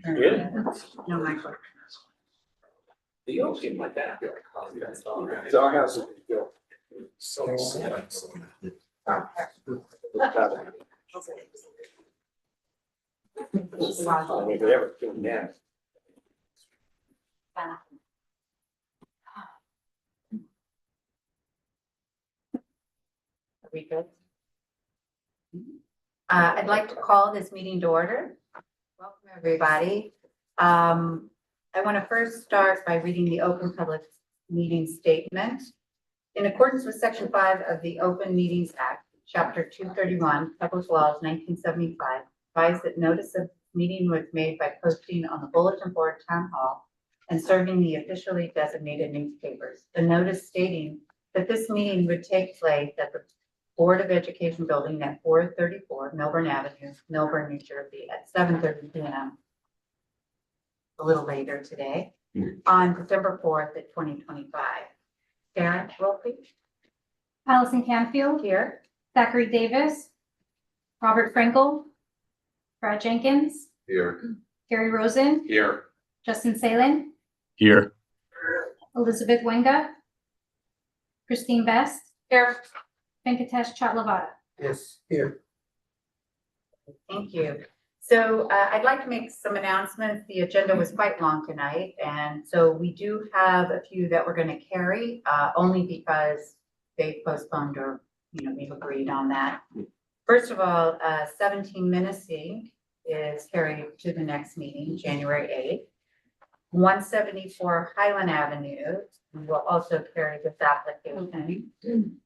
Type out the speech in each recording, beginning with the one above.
Really? No, Michael. You don't seem like that. It's our house. So. Maybe they ever doing that. Are we good? I'd like to call this meeting to order. Welcome, everybody. I want to first start by reading the Open Public Meeting Statement. In accordance with Section 5 of the Open Meetings Act, Chapter 231, Public Laws 1975, advise that notice of meeting was made by posting on the bulletin board Town Hall and serving the officially designated newspapers. The notice stating that this meeting would take place at the Board of Education building at 434 Melbourne Avenue, Melbourne, New Jersey at 7:30 p.m. a little later today on December 4th at 2025. Sarah, roll please. Allison Canfield, Here. Zachary Davis, Robert Frankel, Brad Jenkins, Here. Gary Rosen, Here. Justin Salen, Here. Elizabeth Wenga, Christine Best, Here. Venkatesh Chatlavada. Yes, here. Thank you. So I'd like to make some announcements. The agenda was quite long tonight, and so we do have a few that we're going to carry only because they postponed or, we've agreed on that. First of all, 17 Menacing is carried to the next meeting, January 8th. 174 Highland Avenue will also carry this application.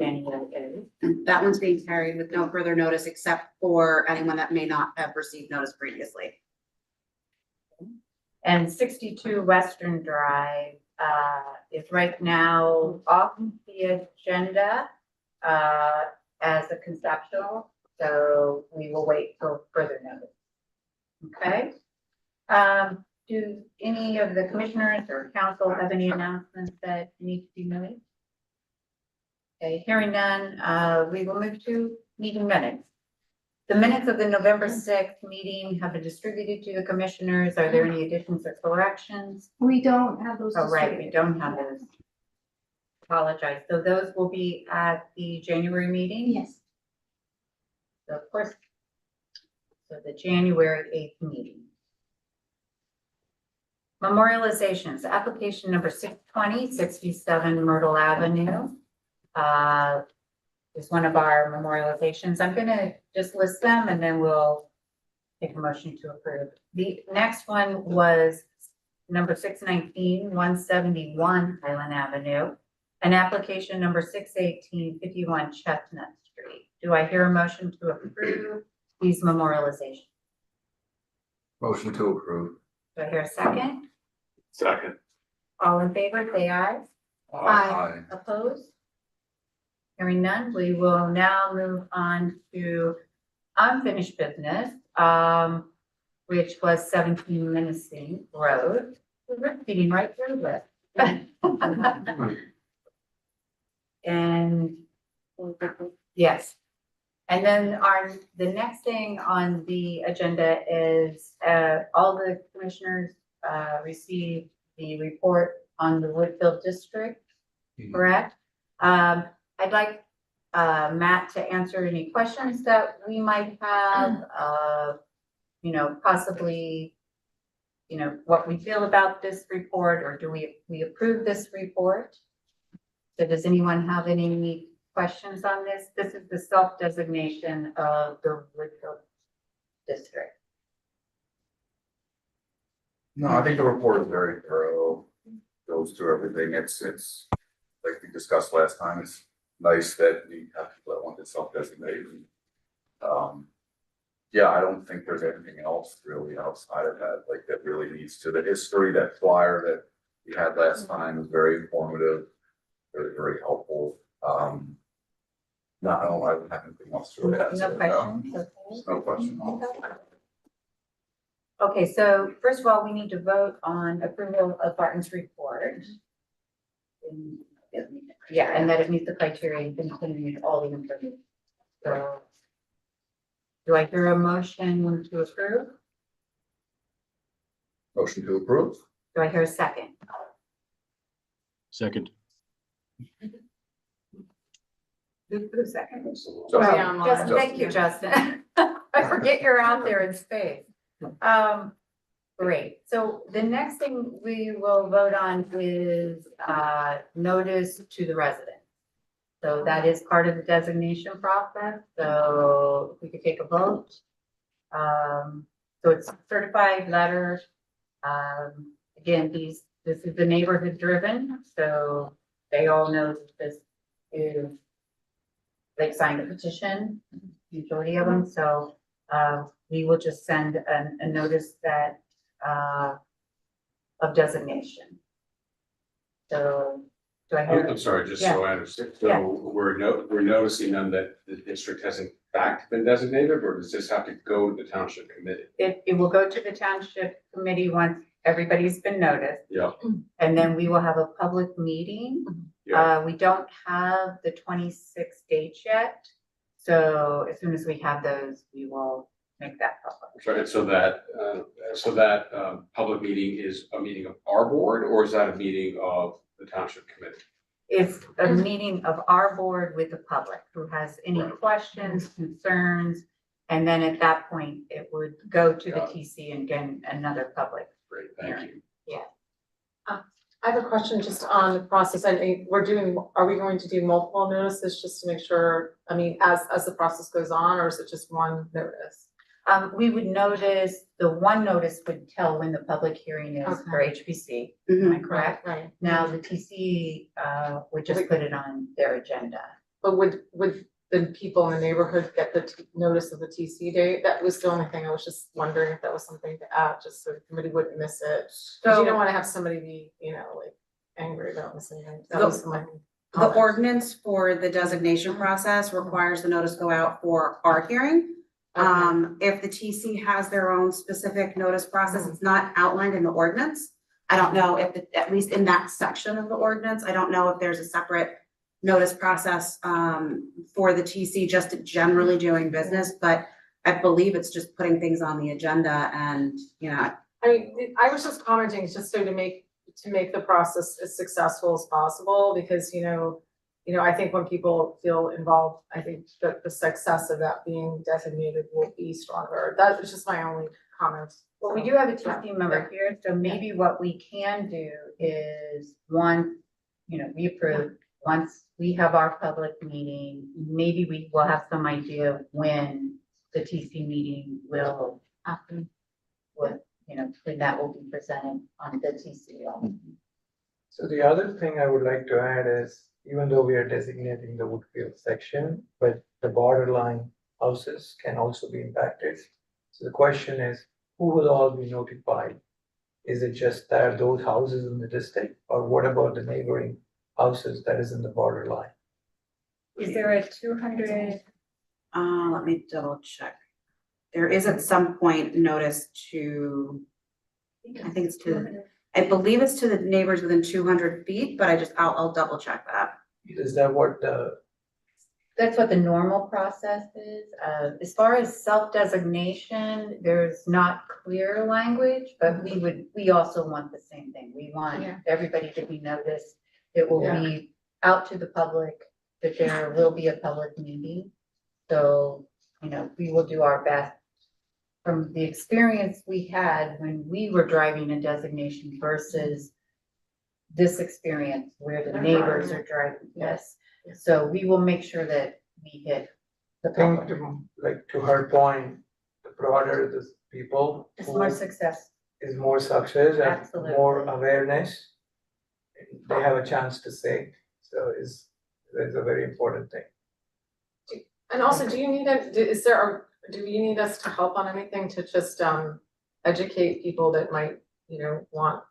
January 8th. That one's being carried with no further notice except for anyone that may not have received notice previously. And 62 Western Drive is right now off the agenda as a conceptual, so we will wait for further notice. Okay. Do any of the commissioners or council have any announcements that need to be made? Okay, hearing none, we will move to meeting minutes. The minutes of the November 6th meeting have been distributed to the commissioners. Are there any additions or corrections? We don't have those. Oh, right, we don't have those. Apologize. So those will be at the January meeting? Yes. So of course, so the January 8th meeting. Memorializations, application number 620, 67 Myrtle Avenue. Is one of our memorializations. I'm going to just list them and then we'll take a motion to approve. The next one was number 619, 171 Highland Avenue, and application number 618, 51 Chestnut Street. Do I hear a motion to approve these memorializations? Motion to approve. Do I hear a second? Second. All in favor, say aye. Aye. Opposed? Hearing none, we will now move on to unfinished business, which was 17 Menacing Road. We're repeating right through this. And yes. And then the next thing on the agenda is all the commissioners received the report on the Woodfield District, correct? I'd like Matt to answer any questions that we might have, possibly, what we feel about this report, or do we approve this report? So does anyone have any questions on this? This is the self-designation of the Woodfield District. No, I think the report is very thorough, goes through everything. It's like we discussed last time, it's nice that we have people that want to self-designate. Yeah, I don't think there's anything else really outside of that, like that really needs to, the history, that flyer that we had last time was very informative, very, very helpful. No, I don't have anything else to add. No questions? Okay. No question. Okay, so first of all, we need to vote on approval of Barton's report. Yeah, and that it meets the criteria and continues all the information. So, do I hear a motion to approve? Motion to approve? Do I hear a second? Second. Who's second? So, Justin, thank you, Justin. I forget you're out there in space. Great. So the next thing we will vote on is, notice to the resident. So that is part of the designation process. So if we could take a vote. So it's certified letter. Again, this is the neighborhood driven, so they all know that this is, they've signed a petition, majority of them, so, we will just send a notice that, of designation. So, do I hear? I'm sorry, just Yeah. so I understand, Yeah. so we're noticing them that the district has in fact been designated, or does this have to go to the township committee? It will go to the township committee once everybody's been noticed, Yeah, and then we will have a public meeting. yeah, We don't have the 26 dates yet, so as soon as we have those, we will make that public. so that public meeting is a meeting of our board, or is that a meeting of the township committee? It's a meeting of our board with the public who has any Right. questions, concerns, and then at that point, it would go to the Got it. TC and again, another public. Great, thank you. I have a question just on the process. I mean, are we going to do multiple notices just to make sure, I mean, as the process goes on, or is it just one notice? We would notice, the one notice would tell when the public hearing is for HPC, am I correct? Right. Now, the TC, would just put it on their agenda. But would the people in the neighborhood get the notice of the TC date? That was the only thing. I was just wondering if that was something to add, just so the committee wouldn't miss it. Cause you don't wanna have somebody be, like angry about missing it. That was my The comment. ordinance for the designation process requires the notice go out for our hearing. If the TC has their own specific notice process, it's not outlined in the ordinance. I don't know if, at least in that section of the ordinance, I don't know if there's a separate notice process, for the TC just generally doing business, but I believe it's just putting things on the agenda and, I mean, I was just commenting just so to make the process as successful as possible, because, I think when people feel involved, I think that the success of that being designated will be stronger. That was just my only comment. Well, we do have a TC member here, so maybe what we can do is once, we approve, once we have our public meeting, maybe we will have some idea of when the TC meeting will happen. When that will be presented on the TC. So the other thing I would like to add is, even though we are designating the Woodfield section, but the borderline houses can also be impacted. So the question is, who will all be notified? Is it just that those houses in the district, or what about the neighboring houses that is in the borderline? Is there a 200? let me double check. There is at some point notice to, I think it's to, I believe it's to the neighbors within 200 feet, but I'll double check that. Is that what the, That's what the normal process is. As far as self-designation, there's not clear language, but we also want the same thing. We want Yeah. everybody to be noticed. It will be out to the public, that there will be a public meeting. So, we will do our best. From the experience we had when we were driving a designation versus this experience where the neighbors are driving this. So we will make sure that we hit the I think public. to her point, the broader the people. It's who more success. is more success and Absolutely. more awareness. They have a chance to say, so it's a very important thing. And also, do you need do you need us to help on anything to just educate people that might, want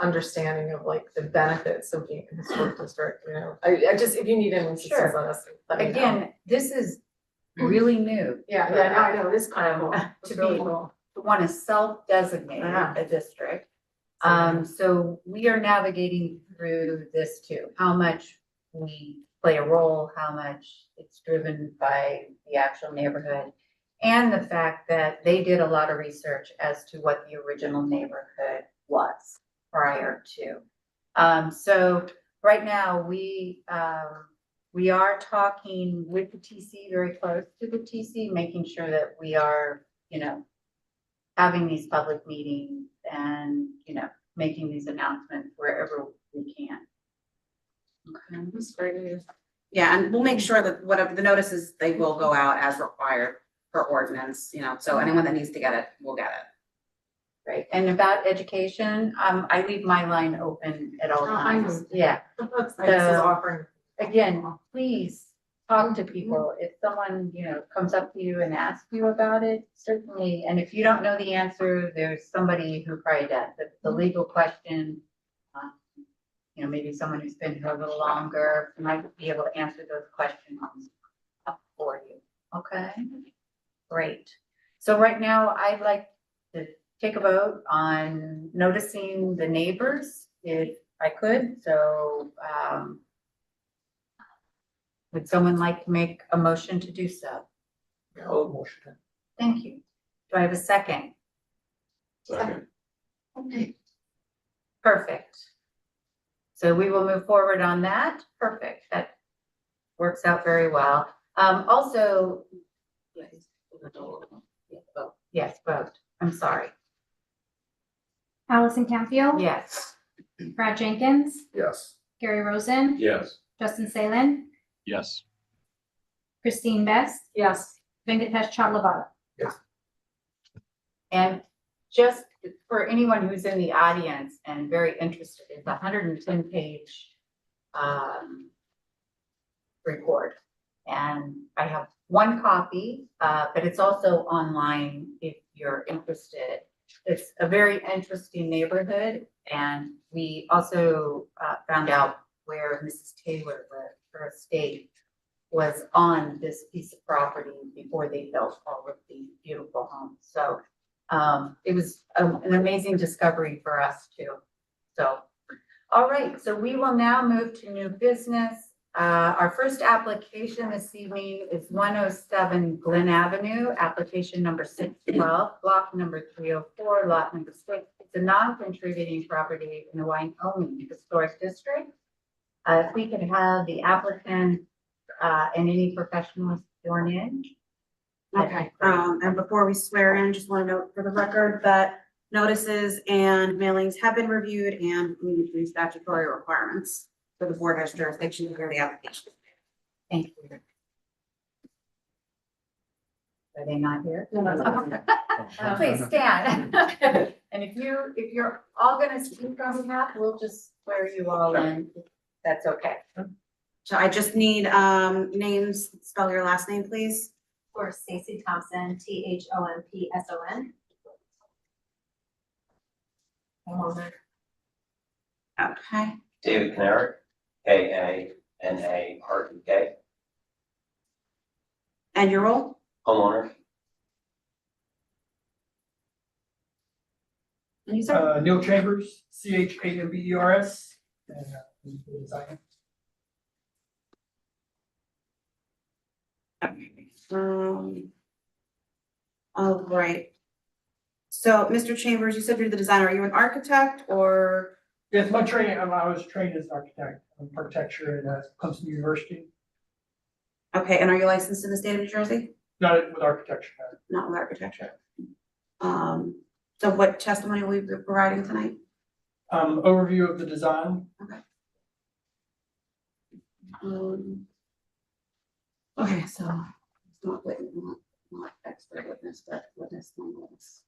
understanding of like the benefits of being in the historic district, I just, if you need any assistance on us, let me know. Again, this is really new. Yeah, no, I know, it is kind of cool. To It's really be- cool. To want to self-designate Uh-huh. a district. So we are navigating through this too, how much we play a role, how much it's driven by the actual neighborhood. and the fact that they did a lot of research as to what the original neighborhood was prior to. So right now, we are talking with the TC, very close to the TC, making sure that we are, having these public meetings and, making these announcements wherever we can. Okay. That's great. Yeah, and we'll make sure that whatever the notices, they will go out as required for ordinance, so anyone that needs to get it, will get it. Right, and about education, I leave my line open at all Oh, I know. times. Yeah, That's nice, is offering. again, please talk to people. If someone, comes up to you and asks you about it, certainly, and if you don't know the answer, there's somebody who probably does. If it's a legal question, maybe someone who's been here a little longer might be able to answer those questions for you. Okay, great. So right now, I'd like to take a vote on noticing the neighbors, if I could. So, would someone like to make a motion to do so? No motion. Thank you. Do I have a second? Second. Okay. Perfect. So we will move forward on that. Perfect. That works out very well. Also, yes, vote. I'm sorry. Allison Campfield. Yes. Brad Jenkins, Yes. Gary Rosen, Yes. Justin Salen, Yes. Christine Best, Yes. Venkatesh Chatlavada. And just for anyone who's in the audience and very interested, it's a 110-page report. And I have one copy, but it's also online if you're interested. It's a very interesting neighborhood, and we also found out where Mrs. Taylor, her estate, was on this piece of property before they built all of these beautiful homes. So it was an amazing discovery for us too. So, all right, so we will now move to new business. Our first application this evening is 107 Glen Avenue, application number 612, block number 304, lot number 6. It's a non-contributing property in the Wyoming Historic District. If we could have the applicant and any professionals sworn in. Okay, and before we swear in, just want to note for the record that notices and mailings have been reviewed and meet the statutory requirements. So the board has jurisdiction to hear the application. Thank you. Are they not here? No. Please stand. And if you're all gonna speak on behalf, we'll just swear you all in. That's okay. So I just need names, spell your last name, please. Or Stacy Thompson, Thompson. Okay, David Canary, Kanarek, and your role? homeowner. And you, sir? Neil Chambers, CHAMBERS, and he's the designer. All right. So, Mr. Chambers, you said you're the designer. Are you an architect or? Yes, my training, I was trained as an architect, architecture at Clemson University, Okay, and are you licensed in the state of New Jersey? not with architecture. Not with architecture. So what testimony will you be providing tonight? Overview of the design. Okay, so it's not witness, not expert witness, but witness nonetheless.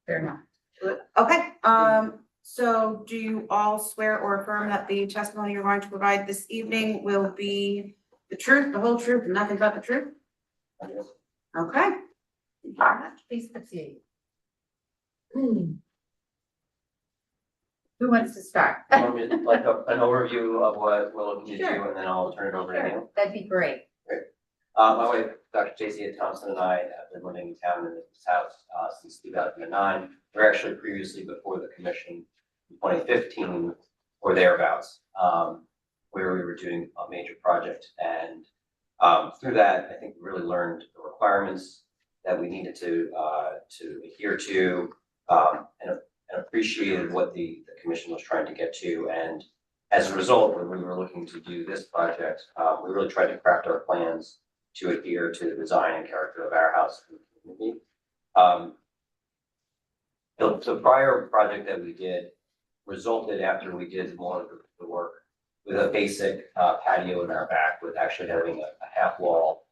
Fair enough. Okay, so do you all swear or affirm that the testimony you're going to provide this evening will be the truth, the whole truth, and nothing but the truth? Okay. Please proceed. Who wants to start? Want me to, like an overview of what we're looking to do, Sure. and then I'll turn it over to you. That'd be great. My wife, Dr. J.C. Thompson, and I have been living in town in this house since 2009. We're actually previously before the commission in 2015 or thereabouts, where we were doing a major project. And through that, I think we really learned the requirements that we needed to adhere to, and appreciated what the commission was trying to get to. And as a result, when we were looking to do this project, we really tried to craft our plans to adhere to the design and character of our house and community. The prior project that we did resulted after we did more of the work with a basic patio in our back with actually having a half wall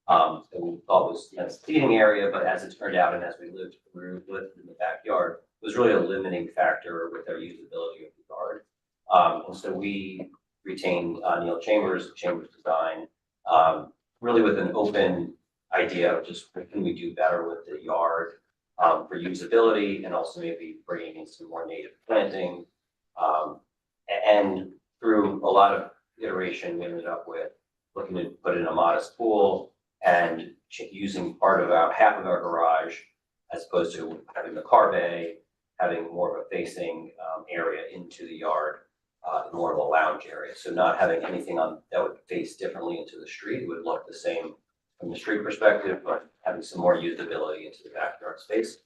that we thought was, you know, seating area, but as it turned out and as we lived in the backyard, it was really a limiting factor with our usability of the yard. And so we retained Neil Chambers Design, really with an open idea of just what can we do better with the yard for usability, and also maybe bringing in some more native planting. And through a lot of iteration, we ended up with looking to put in a modest pool and using half of our garage as opposed to having the car bay, having more of a facing area into the yard, more of a lounge area. So not having anything that would face differently into the street. It would look the same from the street perspective, but having some more usability into the backyard space.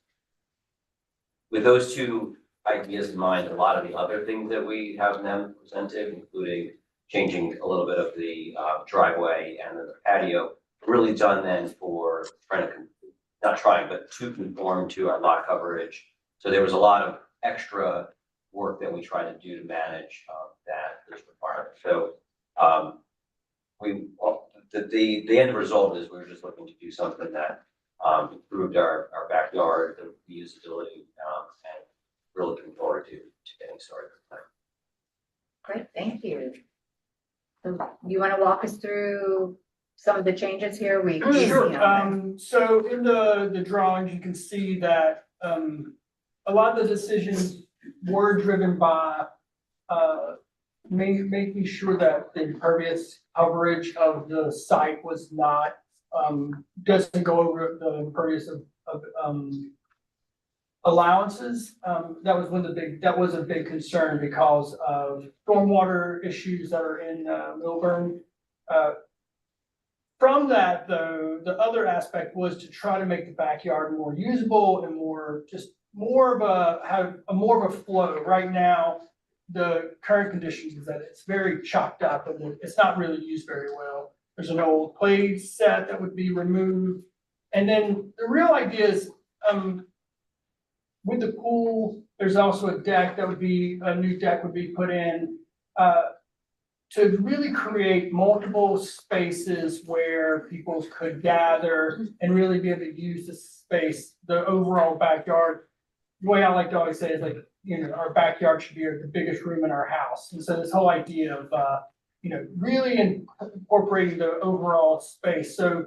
With those two ideas in mind, a lot of the other things that we have now presented, including changing a little bit of the driveway and then the patio, really done then for to conform to our lot coverage. So there was a lot of extra work that we tried to do to manage this requirement. So the end result is we were just looking to do something that improved our backyard, the usability, and really looking forward to getting started. Great, thank you. So you want to walk us through some of the changes here? We see Sure, them. so in the drawings, you can see that, a lot of the decisions were driven by, making sure that the impervious coverage of the site was not, doesn't go over the impervious of allowances. That was a big concern because of stormwater issues that are in Milburn. From that, though, the other aspect was to try to make the backyard more usable and more of a flow. Right now, the current conditions is that it's very chopped up and it's not really used very well. There's an old play set that would be removed. And then the real idea is, with the pool, there's also a new deck would be put in, to really create multiple spaces where people could gather and really be able to use the space, the overall backyard. The way I like to always say is, like, you know, our backyard should be the biggest room in our house. And so this whole idea of, really incorporating the overall space. So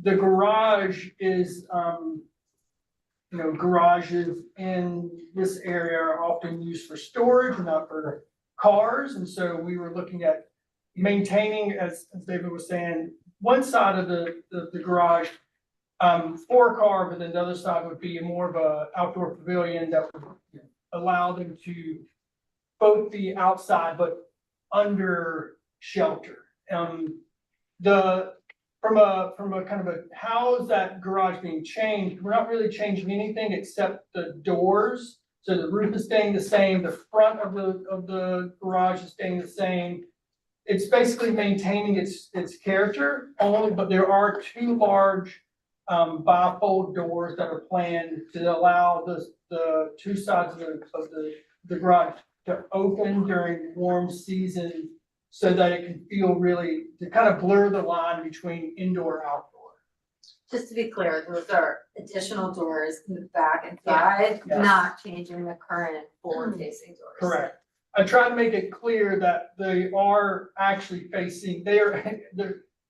the garage is, garages in this area are often used for storage and not for cars. And so we were looking at maintaining, as David was saying, one side of the garage for a car, but then the other side would be more of a outdoor pavilion that would allow them to both be outside but under shelter. From a kind of how is that garage being changed? We're not really changing anything except the doors. So the roof is staying the same, the front of the garage is staying the same. It's basically maintaining its character only, but there are two large bifold doors that are planned to allow the two sides of the garage to open during warm season, so that it can feel really, to kind of blur the line between indoor and outdoor. Just to be clear, those are additional doors in the back and side, Yes. not changing the current forward facing doors. Correct. I try to make it clear that they are actually facing, they're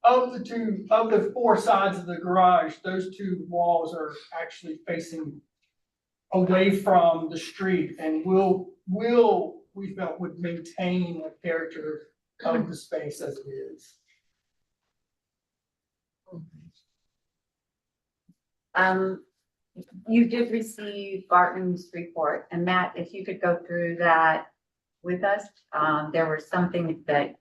of the four sides of the garage, those two walls are actually facing away from the street, and we felt would maintain the character of the space as it is. You did receive Barton's report, and Matt, if you could go through that with us. There were some things that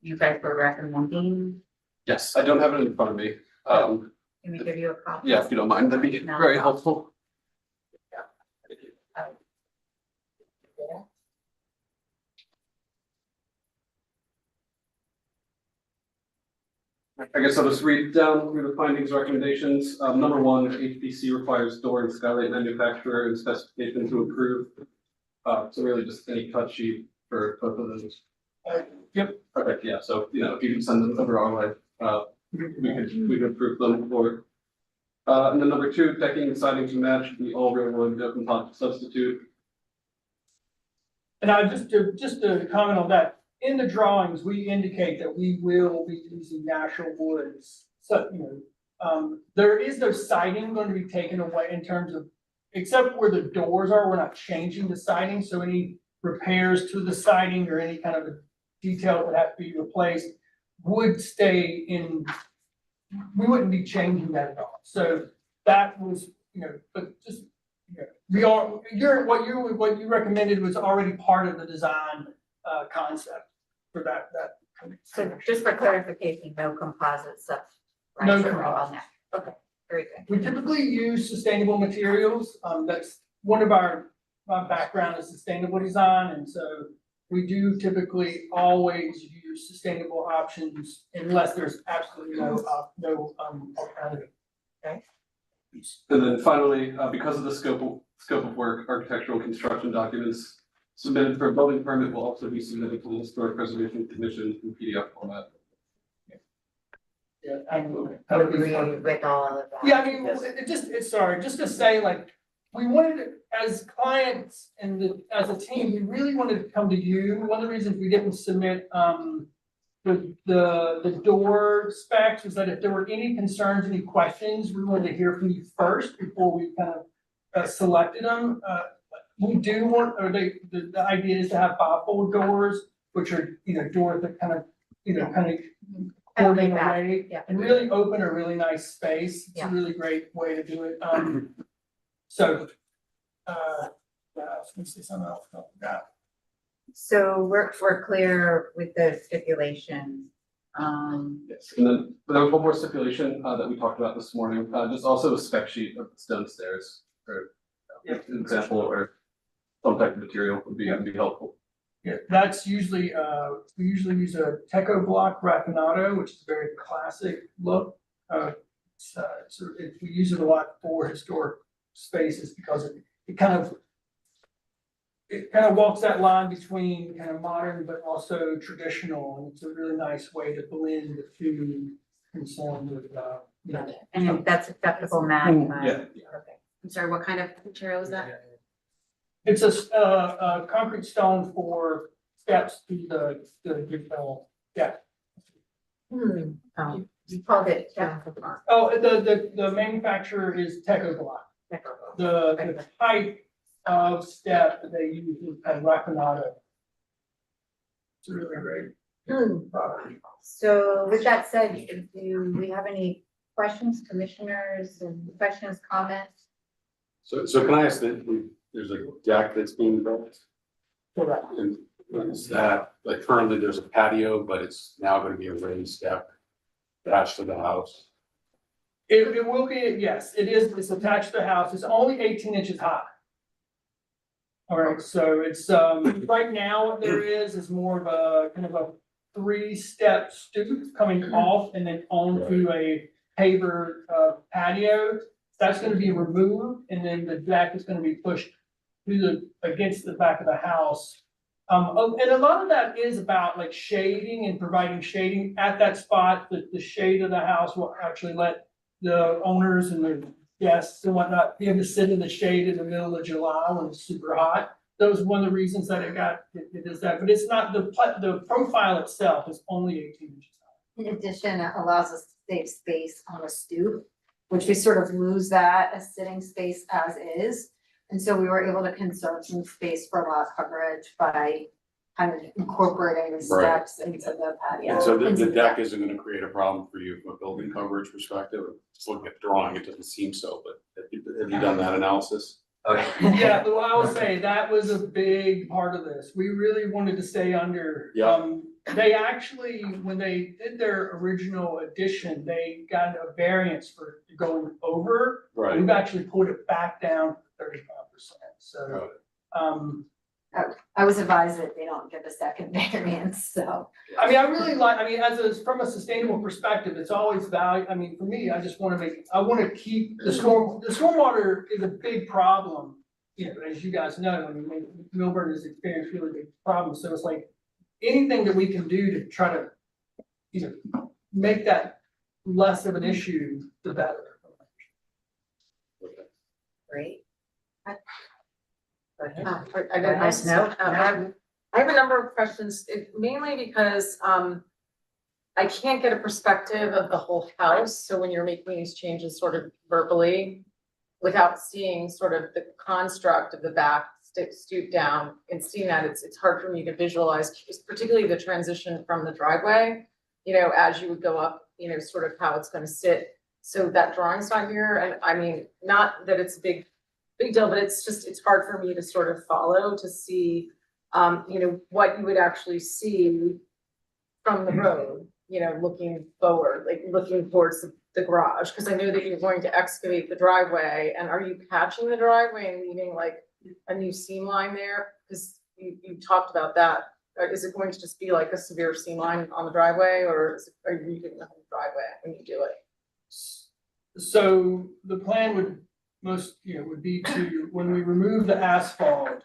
you guys were recommending. Yes, I don't have it in front of me. Can we give you a copy? Yeah, if you don't mind, that'd be No. very helpful. I guess I'll just read down through the findings, recommendations. Number one, HPC requires door and skylight manufacturer and specification to approve. So really just any cut sheet for both of those. Yep. Okay, yeah, so, you know, if you can send them over our way, we could approve them for. And then number two, decking and siding to match the all railroad open top substitute. And just to comment on that, in the drawings, we indicate that we will be using natural woods. So, there is no siding going to be taken away in terms of, except where the doors are, we're not changing the siding, so any repairs to the siding or any kind of a detail that have to be replaced would stay in, we wouldn't be changing that at all. So that was, but just, what you recommended was already part of the design concept for that. So just for clarification, no composite stuff. Right, No so we're all composite. now. Okay, very good. We typically use sustainable materials. That's one of my background is sustainable design, and so we do typically always use sustainable options unless there's absolutely no alternative. And then finally, because of the scope of work, architectural construction documents submitted for a building permit will also be submitted to the Historic Preservation Commission in PDF format. Yeah, And I would agree be- with all of that. Yeah, I mean, just to say, like, we wanted, as clients and as a team, we really wanted to come to you. One of the reasons we didn't submit, the door specs was that if there were any concerns, any questions, we wanted to hear from you first before we kind of selected them. We do want, or the idea is to have bifold doors, which are, doors that kind of, holding away Yeah. and really open a really nice space. It's a Yeah. really great way to do it. So, yeah, I was gonna say something else. Yeah. So we're clear with the stipulations. Yes, and then there was one more stipulation that we talked about this morning, just also a spec sheet of the stone stairs, or an example, or some type of material would be helpful. Yeah, that's usually, we usually use a Teco block raffinato, which is a very classic look. We use it a lot for historic spaces because it kind of walks that line between kind of modern but also traditional, and it's a really nice way to blend the two concerned with, And if that's acceptable, Matt. Yeah. Okay. I'm sorry, what kind of material is that? It's a concrete stone for steps to the deck. You called it. Oh, the manufacturer is Teco block. The type of step that they use is kind of raffinato. It's a really great product. So with that said, do we have any questions, commissioners, and questions, comments? So can I ask that, there's a deck that's being built, Correct. and is that, like currently there's a patio, but it's now gonna be a raised deck attached to the house? It will be, yes, it is, it's attached to the house, it's only 18 inches high. All right, so it's, right now what there is more of a, kind of a 3-step stoop coming off and then onto a paver patio. That's gonna be removed, and then the deck is gonna be pushed against the back of the house. And a lot of that is about like shading and providing shading at that spot. The shade of the house will actually let the owners and the guests and whatnot be able to sit in the shade in the middle of July when it's super hot. That was one of the reasons that it is that, but it's not, the profile itself is only 18 inches high. In addition, it allows us to save space on a stoop, which we sort of lose that as sitting space as is. And so we were able to conserve some space for lot coverage by kind of incorporating the Right. steps into the patio. And so the into deck isn't gonna create a problem for you from a building coverage perspective? Just looking at the drawing, it doesn't seem so, but have you done that analysis? Okay. Yeah, well, I will say, that was a big part of this. We really wanted to stay under. Yeah. They actually, when they did their original addition, they got a variance for going over. Right. We've actually pulled it back down to 35%, so, I was advised that they don't give a second variance, so. I mean, I really like, I mean, from a sustainable perspective, it's always value, I mean, for me, I just wanna I wanna keep the stormwater is a big problem. You know, as you guys know, I mean, Milburn has experienced really big problems, so it's like, anything that we can do to try to, you know, make that less of an issue, the better. Great. Go ahead. I didn't, No, I have a number of questions, mainly because, I can't get a perspective of the whole house, so when you're making these changes sort of verbally, without seeing sort of the construct of the back stoop down and seeing that, it's hard for me to visualize, particularly the transition from the driveway, you know, as you would go up, you know, sort of how it's gonna sit. So that drawing's not here, and I mean, not that it's a big deal, but it's just, it's hard for me to sort of follow, to see, you know, what you would actually see from the road, you know, looking forward, like looking towards the garage, because I know that you're going to excavate the driveway, and are you patching the driveway and leaving like a new seam line there? Because you talked about that. Or is it going to just be like a severe seam line on the driveway, or are you redoing the whole driveway when you do it? So the plan would be to, when we remove the asphalt,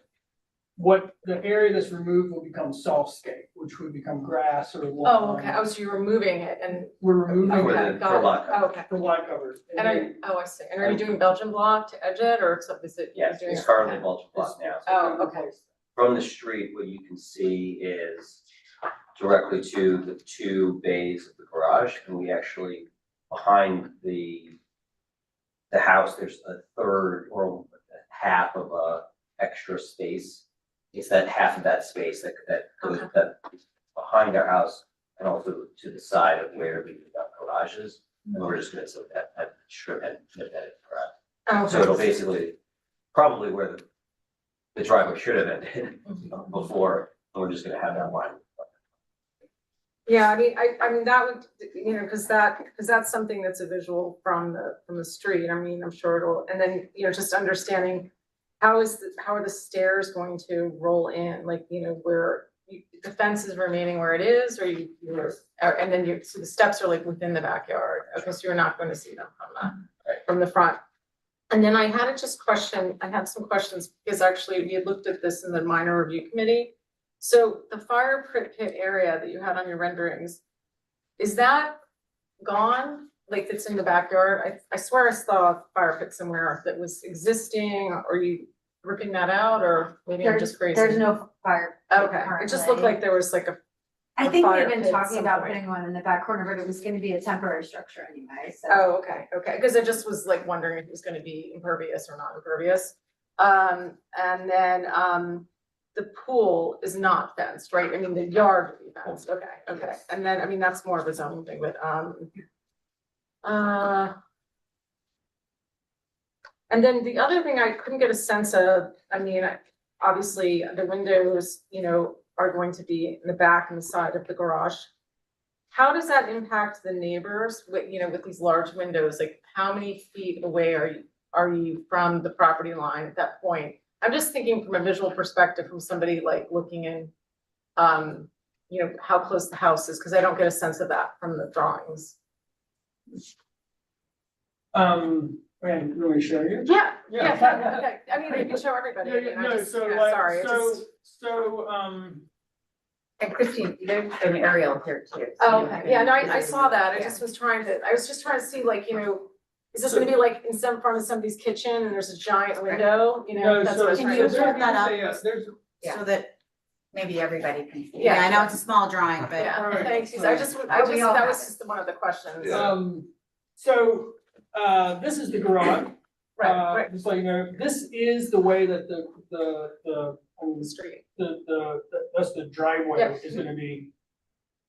what the area that's removed will become softscape, which would become grass or lawn. Oh, okay, so you're removing it and, We're removing okay, it got lot it, coverage. okay. for lot coverage. And I see, and are you doing Belgian block to edge it, or is it? Yes, you're doing it's it- currently mulch block now. Oh, okay. From the street, what you can see is directly to the two bays of the garage, and we actually, behind the house, there's a third or half of a extra space. It's that half of that space that goes, Okay. that behind our house and also to the side of where we got garages. And we're just gonna sort that strip and nip that in. So it'll basically, probably where the driveway should have ended before, and we're just gonna have that line. Yeah, I mean, that would, you know, because that's something that's a visual from the street. I mean, I'm sure it'll, and then, you know, just understanding how are the stairs going to roll in, like, you know, where the fence is remaining where it is, or and then so the steps are like within the backyard. Okay, so you're not going to see them from the front. And then I had some questions, because actually we had looked at this in the minor review committee. So the fire pit area that you had on your renderings, is that gone? Like, it's in the backyard? I swear I saw a fire pit somewhere that was existing. Are you ripping that out, or maybe I'm just crazy? There's no fire. pit Okay, it just looked currently. like there was like a, I think fire we've been pit at talking some about point. putting one in the back corner, but it was gonna be a temporary structure anyway, so. oh, okay, because I just was like wondering if it was gonna be impervious or not impervious. And then, the pool is not fenced, right? I mean, the yard would be fenced, okay. And then, I mean, that's more of a zoning thing, but, and then the other thing I couldn't get a sense of, I mean, obviously, the windows, you know, are going to be in the back and the side of the garage. How does that impact the neighbors with, you know, with these large windows? Like, how many feet away are you from the property line at that point? I'm just thinking from a visual perspective, from somebody like looking in, you know, how close the house is, because I don't get a sense of that from the drawings. And really show you? Yeah, Yeah. okay, I mean, you can show everybody. I mean, I No, just- so yeah, like, sorry, And Christine, there's an aerial here too. Oh, okay, yeah, no, I saw that, I was just trying to see, like, you know, is this gonna be like in front of somebody's kitchen and there's a giant window, you know, No, that's so what I was Can trying you to. hold that up? There's, Yeah. So that, Maybe everybody can see. Yeah. I know it's a small drawing, but. Yeah, Alright, thanks, so- I just, we all that have was it. just one of the questions. Yeah. so, this is the garage. Right, Just so you know, this is the way that I mean, the street. that's the driveway Yeah. is gonna be.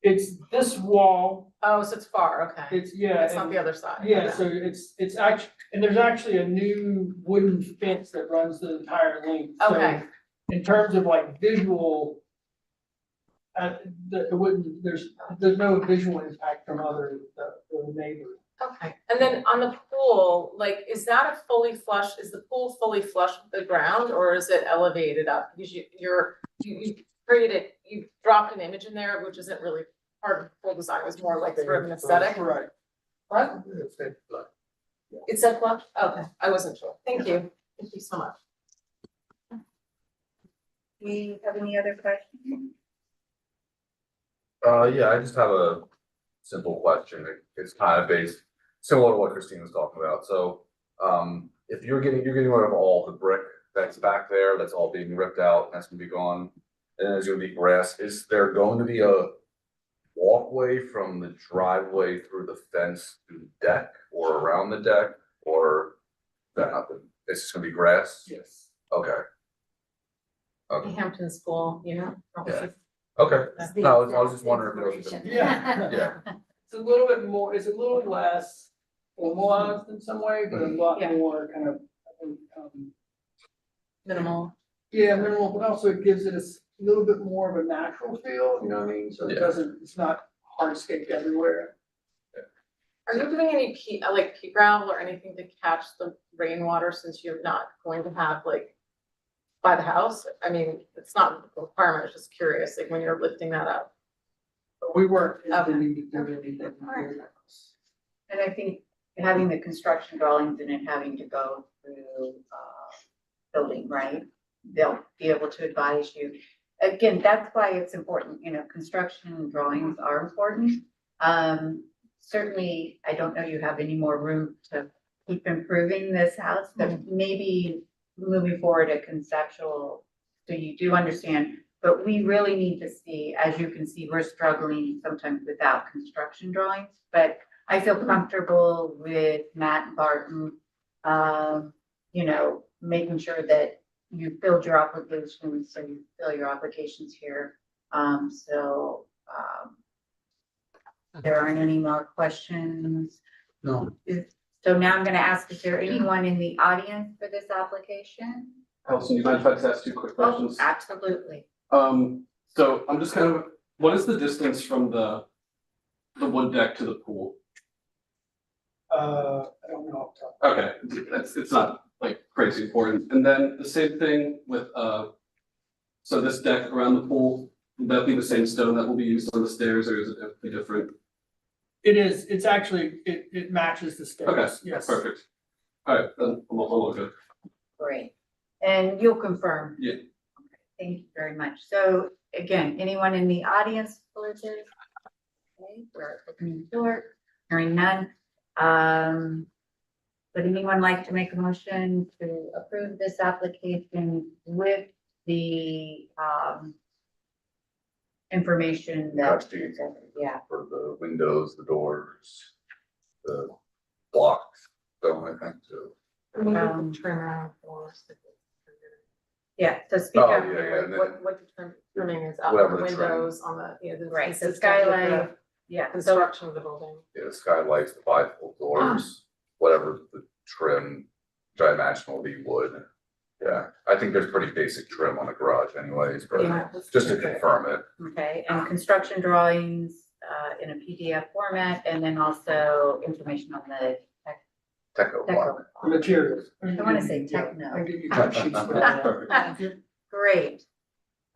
It's this wall, Oh, so it's far, okay. it's, yeah. It's not and- the other side. Yeah, okay. so it's actually, and there's actually a new wooden fence that runs the entire length. So Okay. in terms of like visual, it wouldn't, there's no visual impact from the neighbors. Okay, and then on the pool, like, is that a fully flush, is the pool fully flush with the ground, or is it elevated up? Because you created, you dropped an image in there, which isn't really part of the pool design, it was more like sort of an aesthetic. Right. What? It said flush? Okay, I wasn't sure. Thank you so much. Do you have any other questions? Yeah, I just have a simple question. It's kind of based, similar to what Christine was talking about. So, if you're getting rid of all the brick that's back there, that's all being ripped out, that's gonna be gone. And there's gonna be grass. Is there going to be a walkway from the driveway through the fence to the deck or around the deck? Or is that nothing? It's just gonna be grass? Yes. Okay. The Okay, Hampton School, you know? Yeah. okay. It's the No, I was just exact wondering if there was a information. Yeah. Yeah. It's a little bit more, it's a little less formalized in some way, but a lot Yeah. more kind of, Minimal. yeah, minimal, but also it gives it a little bit more of a natural feel, you know what I mean? So it Yeah. doesn't, it's not hardscape everywhere. Are you doing any peat gravel or anything to catch the rainwater since you're not going to have like by the house? I mean, it's not a requirement, I was just curious, like when you're lifting that up. But we weren't Okay. intending to do anything. Alright. And I think having the construction drawings and it having to go through, building, right? They'll be able to advise you. Again, that's why it's important, construction drawings are important. Certainly, I don't know you have any more room to keep improving this house, but maybe moving forward a conceptual, so you do understand. But we really need to see, as you can see, we're struggling sometimes without construction drawings, but I feel comfortable with Matt and Barton, making sure that you filled your applications, so you fill your applications here. There aren't any more questions. No. So now I'm gonna ask, is there anyone in the audience for this application? Allison, do you mind if I just ask two quick Oh, questions? absolutely. So I'm just kind of, what is the distance from the wood deck to the pool? I don't know. off the top. Okay, it's not like crazy important. And then the same thing with, so this deck around the pool, would that be the same stone that will be used on the stairs, or is it definitely different? It is, it's actually, it matches the Okay, stairs, yes. perfect. All right, then I'm all good. Great. And you'll confirm? Yeah. Okay, thank you very much. So again, anyone in the audience for this? Okay, we're opening the door, hearing none. Would anyone like to make a motion to approve this application with the, information that? Trustee. Yeah, For the windows, the doors, the blocks, so I think too. Turn around for. yeah, so speak Oh, up. yeah, yeah, and then What the trimming is up, Whatever the the trim. windows on the, the. Right, so consistent with the skylight, yeah, so, Construction of the building. the skylights, the bifold doors, whatever the trim, which I imagine will be wood. Yeah, I think there's pretty basic trim on the garage anyways, but Yeah. just to confirm it. okay, and construction drawings, in a PDF format, and then also information on the Techo block. The materials. I wanna say techno. I'll give you cut sheets for that. Perfect. Great.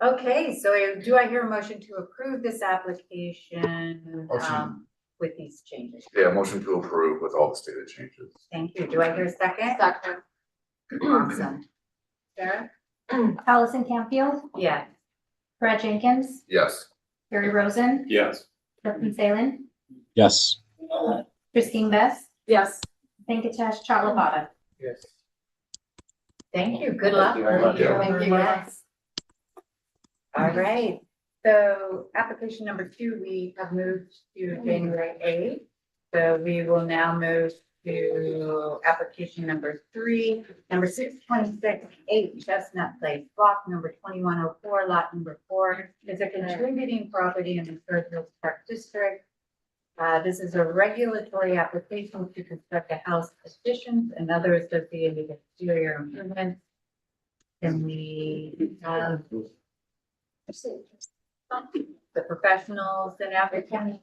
Okay, so do I hear a motion to approve this application, Motion. with these changes? Yeah, motion to approve with all the stated changes. Thank you. Do I hear a second? Second. Awesome. Sarah? Allison Campfield, Yeah. Brad Jenkins, Yes. Gary Rosen, Yes. Justin Salem, Yes. Christine Best, Yes. Venkatesh Chatlavada. Yes. Thank you. Good luck. Thank you very much. Thank you. Yes. All right. So application number 2, we have moved to January 8th. So we will now move to application number 3, number 626, 8 Chestnut Place, block number 2104, lot number 4. Is a contributing property in the Third Hills Park District. This is a regulatory application to construct a house additions and other associated exterior improvements. And we have the professionals and applicants.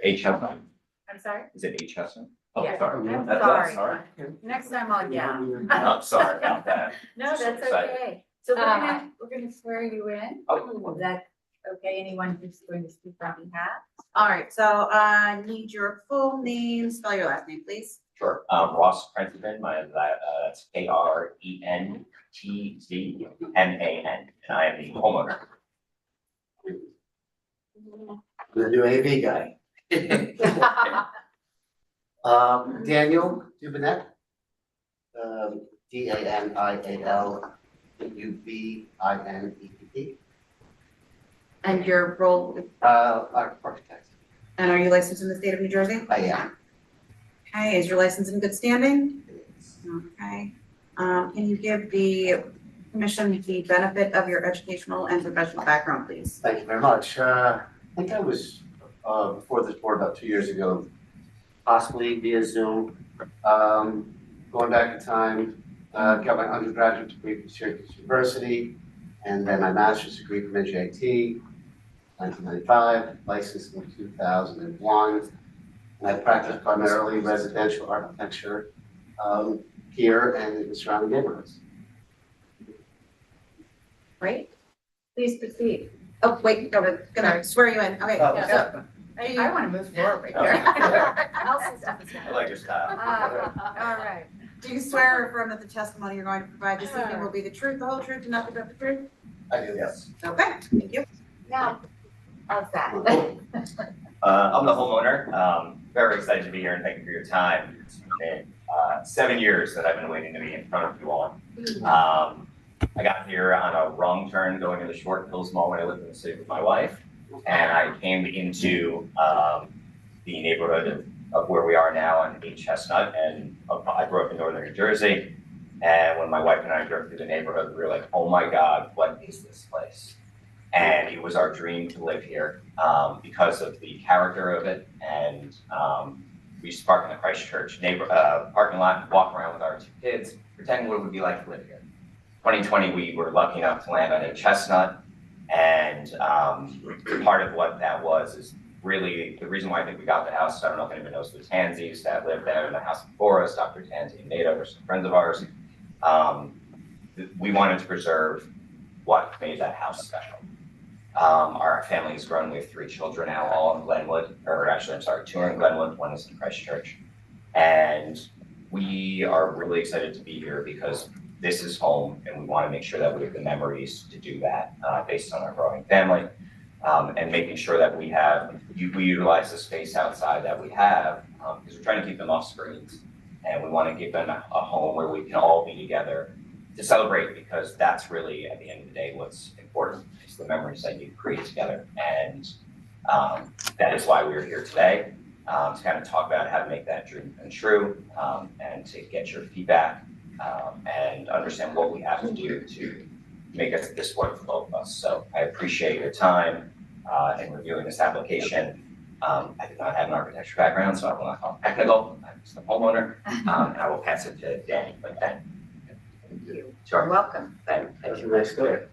H. Hudson. I'm sorry? Is it H. Hudson? Yeah, sorry. I'm That's sorry. Next time I'll, yeah. I'm sorry about that. No, So that's excited. okay. So we're gonna swear you in. Oh. Is that okay? Anyone who's going to speak on behalf? All right, so I need your full name, spell your last name, please. Sure. Ross Prenticeman, that's Krenttzman, and I am the homeowner. The new AV guy. Daniel Duvenet. Daniel Dubinepp. And your role, Architect. and are you licensed in the state of New Jersey? I am. Okay, is your license in good standing? Okay. Can you give the commission the benefit of your educational and professional background, please? Thank you very much. I think I was before this board about 2 years ago, possibly via Zoom. Going back in time, got my undergraduate degree from Syracuse University, and then my master's degree from NJIT, 1995, licensed in 2001. And I practiced primarily residential architecture here and in the surrounding neighborhoods. Great. Please proceed. Oh, wait, gonna swear you in, okay. Oh, yeah. I want to move forward here. Elsie's I like your style. All right. Do you swear or affirm that the testimony you're going to provide this evening will be the truth, the whole truth, and nothing but the truth? I do, yes. Okay, thank you. Now, how's that? I'm the homeowner. Very excited to be here and thank you for your time. It's been 7 years that I've been waiting to be in front of you all. I got here on a wrong turn going to the Short Hills Mall when I lived in the city with my wife. And I came into the neighborhood of where we are now on H. Chestnut. And I grew up in northern New Jersey. And when my wife and I drove through the neighborhood, we were like, oh my God, what is this place? And it was our dream to live here because of the character of it. And we used to park in the Christchurch parking lot, walk around with our 2 kids, pretend what it would be like to live here. 2020, we were lucky enough to land on a Chestnut. And part of what that was is really the reason why I think we got the house. I don't know if anyone knows the Tanzis that lived there in the house before us, Dr. Tanzi and Nada were some friends of ours. We wanted to preserve what made that house special. Our family has grown. We have 3 children now, all in Glenwood, or actually, I'm sorry, 2 are in Glenwood, 1 is in Christchurch. And we are really excited to be here because this is home and we want to make sure that we have the memories to do that based on our growing family. And making sure that we utilize the space outside that we have because we're trying to keep them off screens. And we want to give them a home where we can all be together to celebrate because that's really, at the end of the day, what's important. It's the memories that you create together. And that is why we're here today, to kind of talk about how to make that dream come true and to get your feedback and understand what we have to do to make this work for both of us. So I appreciate your time in reviewing this application. I do not have an architecture background, so I will not talk technical. I'm just a homeowner. And I will pass it to Danny, but then. You're Sure. welcome. Thank you, nice to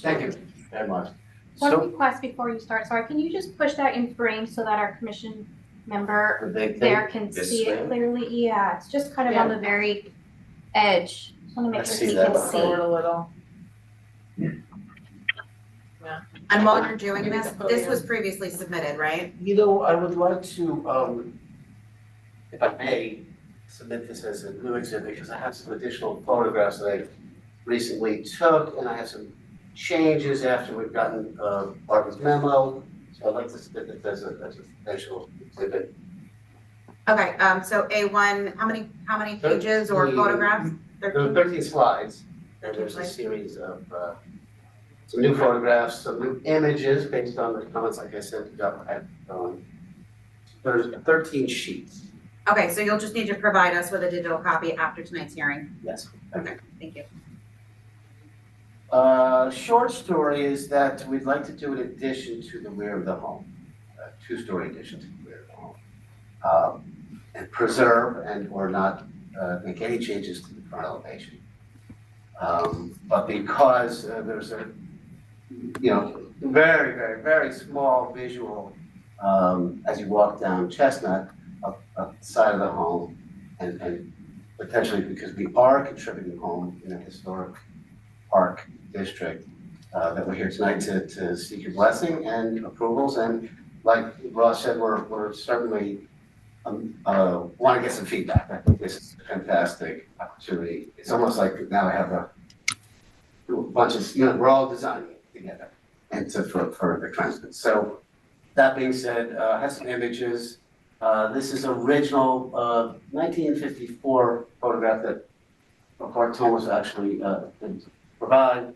Thank you very much. One So, request before you start, sorry, can you just push that in frame so that our commission member the big there thing, can This see it way? clearly? Yeah, it's just kind of on the very edge. Just want to make Let's sure see he can that. see. Forward a little. And while you're doing this was previously submitted, right? I would like to, if I may, submit this as a new exhibit because I have some additional photographs that I recently took and I have some changes after we've gotten Barbara's memo. So I'd like to submit this as a potential exhibit. Okay, so A1, how many pages or 13. photographs? There are 13 slides and there's a series of some new photographs, some new images based on the comments, like I said, we got there's 13 sheets. Okay, so you'll just need to provide us with a digital copy after tonight's hearing. Yes. Okay, thank you. Short story is that we'd like to do an addition to the rear of the home, a two-story addition to the rear of the home. And preserve and or not make any changes to the front elevation. But because there's a, very, very, very small visual as you walk down Chestnut up the side of the home, and potentially because we are contributing home in a historic park district, that we're here tonight to seek your blessing and approvals. And like Ross said, we're certainly want to get some feedback. I think this is a fantastic opportunity. It's almost like now I have a bunch of, we're all designing it together and for the commencement. So that being said, I have some images. This is original 1954 photograph that Park Thomas actually provide.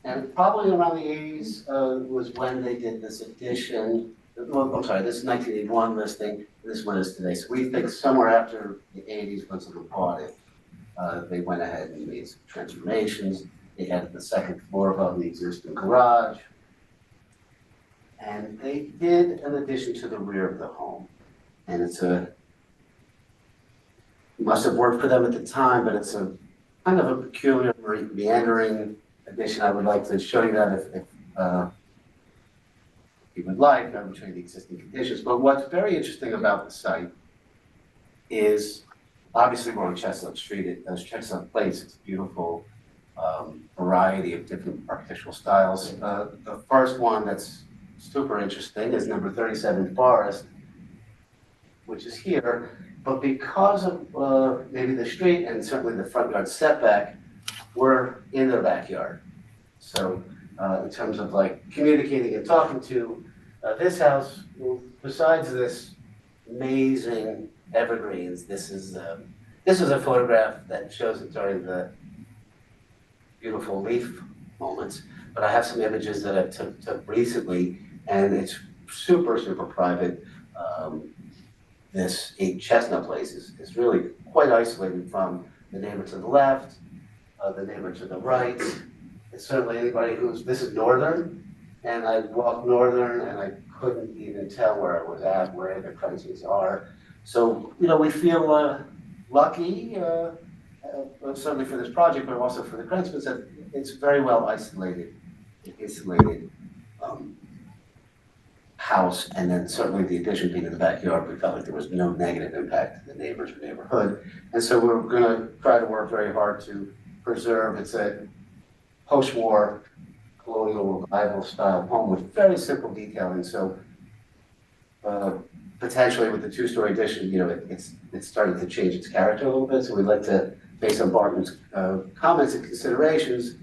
And probably around the 80s was when they did this addition. Well, I'm sorry, this is 1981 listing. This one is today. So we think somewhere after the 80s, when someone bought it, they went ahead and made some transformations. They added the second floor above the existing garage. And they did an addition to the rear of the home. And it's must have worked for them at the time, but it's a kind of a peculiar meandering addition. I would like to show you that if you would like. I would show you the existing conditions. But what's very interesting about the site is, obviously we're on Chestnut Street, Chestnut Place. It's a beautiful variety of different architectural styles. The first one that's super interesting is number 37 Forest, which is here. But because of maybe the street and certainly the front yard setback, we're in their backyard. So in terms of like communicating and talking to this house, besides this amazing evergreens, this is a photograph that shows it during the beautiful leaf moments. But I have some images that I took recently, and it's super, super private. This 8 Chestnut Place is really quite isolated from the neighbor to the left, the neighbor to the right. It's certainly anybody this is Northern, and I walked Northern and I couldn't even tell where I was at, where the premises are. So, we feel lucky, certainly for this project, but also for the commencements, that it's very well isolated house, and then certainly the addition being in the backyard, we felt like there was no negative impact to the neighbors or neighborhood. And so we're gonna try to work very hard to preserve. It's a post-war colonial revival style home with very simple detailing. So potentially with the 2-story addition, it's starting to change its character a little bit. So we'd like to, based on Barton's comments and considerations,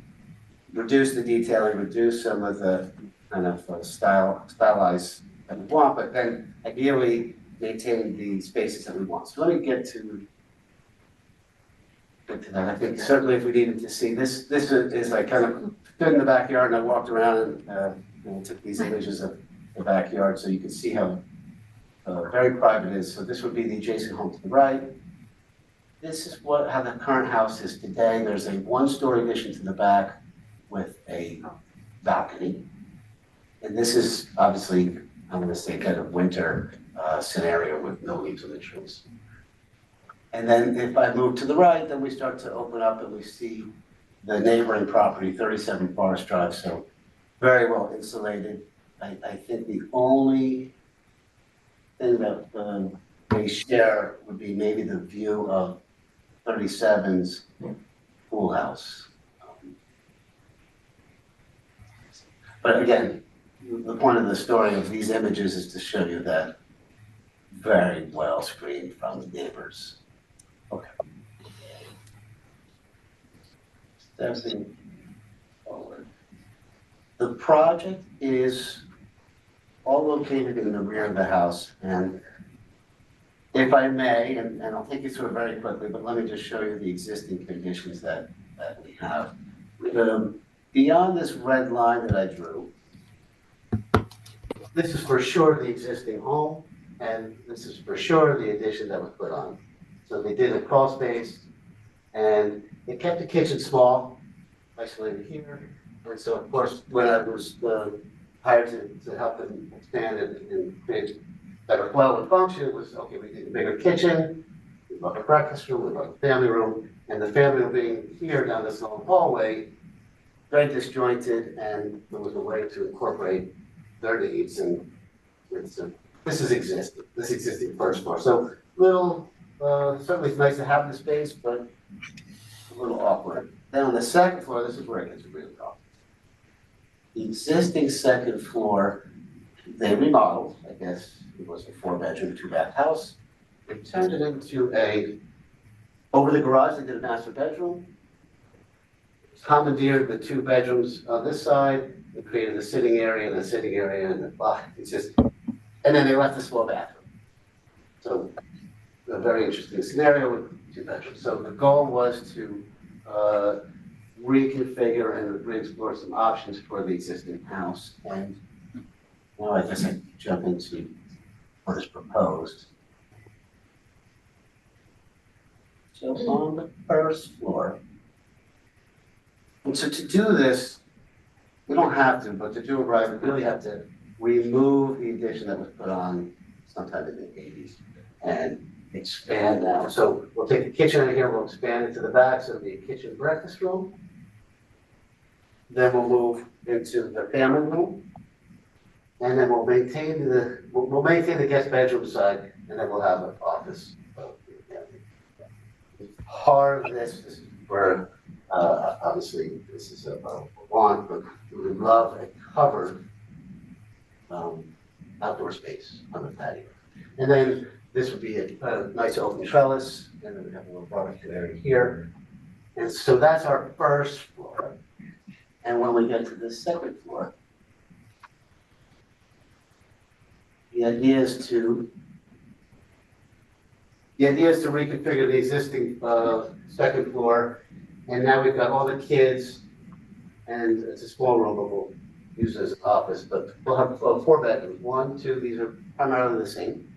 reduce the detailing, reduce some of the kind of stylized that we want, but then ideally maintain the spaces that we want. So let me get to that. I think certainly if we needed to see this is like kind of stood in the backyard, and I walked around and took these images of the backyard so you can see how very private it is. So this would be the adjacent home to the right. This is how the current house is today. There's a 1-story addition to the back with a balcony. And this is obviously, I'm gonna say, kind of winter scenario with no leaves on the trees. And then if I move to the right, then we start to open up and we see the neighboring property, 37 Forest Drive, so very well insulated. I think the only thing that they share would be maybe the view of 37's pool house. But again, the point of the story of these images is to show you that very well screened from the neighbors. Okay. Stepping forward. The project is all located in the rear of the house, and if I may, and I'll take you through it very quickly, but let me just show you the existing conditions that we have. Beyond this red line that I drew, this is for sure the existing home. and this is for sure the addition that was put on. So they did a crawl space, and they kept the kitchen small, isolated here. And so, of course, when I was hired to help them expand and create better flow and function, it was, okay, we need a bigger kitchen, we love a breakfast room, we love a family room, and the family room being here down this long hallway, very disjointed, and there was a way to incorporate their needs, and this is existing first floor. So little, certainly it's nice to have the space, but a little awkward. Then on the second floor, this is where it gets really awkward. The existing second floor, they remodeled, I guess it was a 4-bedroom, 2-bath house. They turned it into over the garage, they did a master bedroom. Commandeered the 2 bedrooms on this side, they created a sitting area and a sitting area, and it's just, and then they left a small bathroom. So a very interesting scenario with 2 bedrooms. So the goal was to reconfigure and re-explore some options for the existing house. And now I guess I jump into what is proposed. So on the first floor, and so to do this, we don't have to, but to do it right, we really have to remove the addition that was put on sometime in the 80s and expand now. So we'll take the kitchen in here, we'll expand it to the back, so it'll be a kitchen breakfast room. Then we'll move into the family room. And then we'll maintain the guest bedroom side, and then we'll have an office. Part of this is where, obviously, this is a want, but we would love a covered outdoor space on the patio. And then this would be a nice open trellis, and then we have a little barbecue area here. And so that's our first floor. And when we get to the second floor, the idea is to reconfigure the existing second floor. And now we've got all the kids, and it's a small room, but we'll use it as an office. But we'll have 4 bedrooms. 1, 2, these are primarily the same.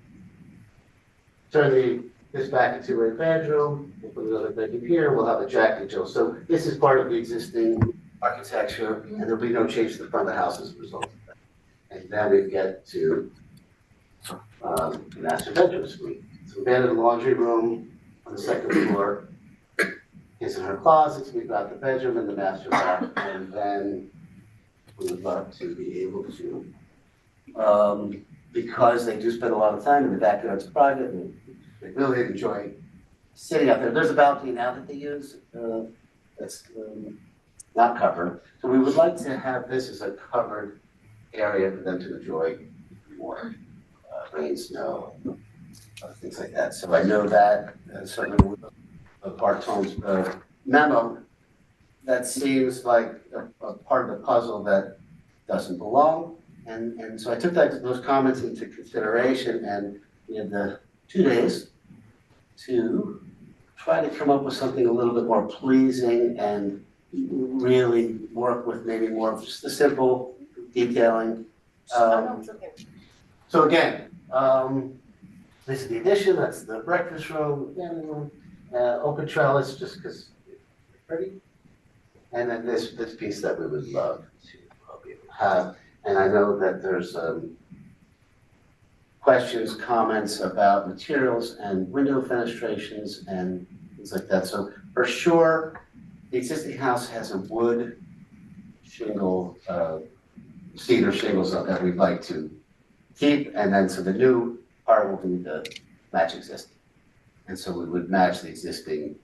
Turn this back into a bedroom. We'll put another bedroom here. We'll have a Jack and Jill. So this is part of the existing architecture, and there'll be no change to the front of the house as a result of that. And then we get to the master bedroom suite. So we added a laundry room on the second floor. Kids in her closets, we've got the bedroom and the master bath, and then we would love to be able to, because they do spend a lot of time in the backyard's private, and they really enjoy sitting out there. There's a balcony now that they use, that's not covered. So we would like to have this as a covered area for them to enjoy more rain, snow, things like that. So I know that certainly with Bartone's memo, that seems like a part of the puzzle that doesn't belong. And so I took those comments into consideration, and we had the 2 days to try to come up with something a little bit more pleasing and really work with maybe more of just the simple detailing. So again, this is the addition, that's the breakfast room, family room, open trellis, just because it's pretty. And then this piece that we would love to be able to have. And I know that there's questions, comments about materials and window fenestrations and things like that. So for sure, the existing house has a wood shingle, cedar shingles that we'd like to keep. And then so the new part will be the match existing. And so we would match the existing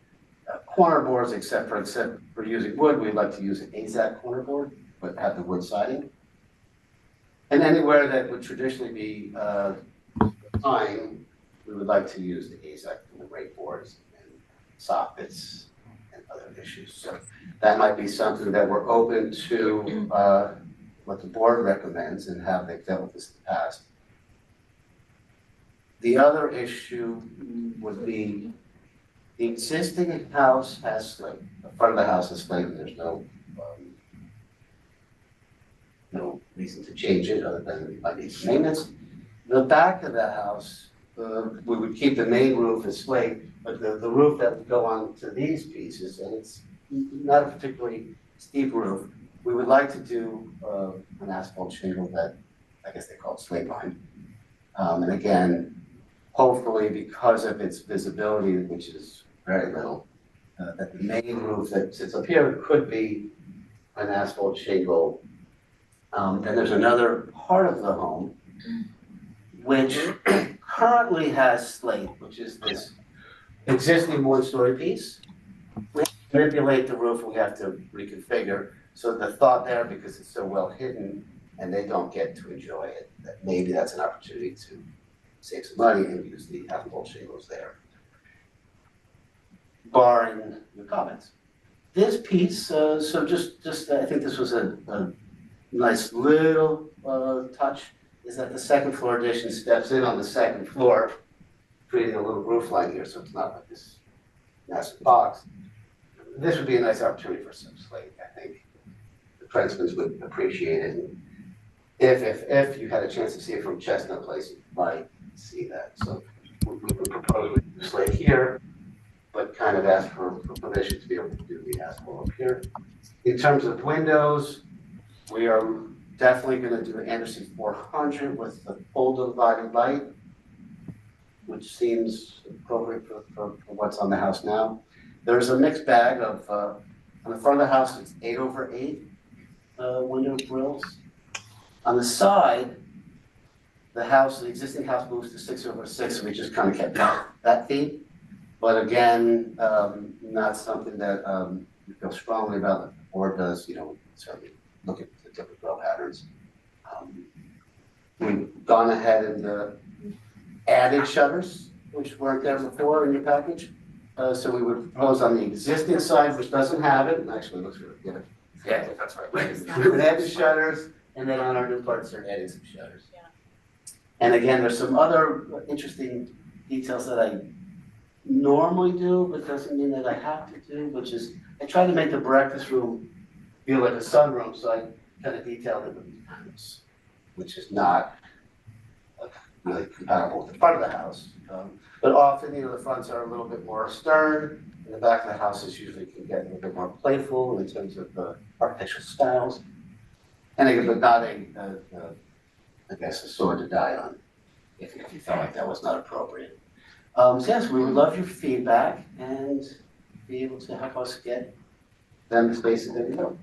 corner boards, except for using wood, we'd like to use an AZAC corner board, but have the wood siding. And anywhere that would traditionally be pine, we would like to use the AZAC from the rake boards and soffits and other issues. So that might be something that we're open to what the board recommends and how they've dealt with this in the past. The other issue would be the existing house has slate. The front of the house is slate, and there's no reason to change it other than it might need some maintenance. The back of the house, we would keep the main roof as slate, but the roof that would go on to these pieces, and it's not a particularly steep roof, we would like to do an asphalt shingle that, I guess they call it slate line. And again, hopefully because of its visibility, which is very little, that the main roof that sits up here could be an asphalt shingle. Then there's another part of the home which currently has slate, which is this existing one-story piece. We manipulate the roof, we have to reconfigure. So the thought there, because it's so well hidden and they don't get to enjoy it, that maybe that's an opportunity to save some money and use the asphalt shingles there. Barring your comments. This piece, so just I think this was a nice little touch, is that the second floor addition steps in on the second floor, creating a little roof line here, so it's not like this massive box. This would be a nice opportunity for some slate, I think. The Princeton's would appreciate it. And if you had a chance to see it from Chestnut Place, you might see that. So we would propose we do slate here, but kind of ask for permission to be able to do the asphalt up here. In terms of windows, we are definitely going to do Anderson 400 with the full dividing light, which seems appropriate for what's on the house now. There's a mixed bag of, on the front of the house, it's 8/8 window grills. On the side, the existing house moves to 6/6, so we just kind of kept that theme. But again, not something that we feel strongly about, that the board does, certainly look at the different grill patterns. We've gone ahead and added shutters, which weren't there before in your package. So we would propose on the existing side, which doesn't have it, and actually looks really good. Yeah, that's right. We would add the shutters, and then on our new parts, they're adding some shutters. Yeah. And again, there's some other interesting details that I normally do, but doesn't mean that I have to do, which is, I try to make the breakfast room feel like a sunroom, so I kind of detailed it with these panels, which is not really compatible with the front of the house. But often, the fronts are a little bit more stern, and the back of the houses usually can get a little bit more playful in terms of architectural styles. And again, but not I guess, a sword to die on, if you felt like that was not appropriate. So yes, we would love your feedback and be able to help us get them the spaces that we know.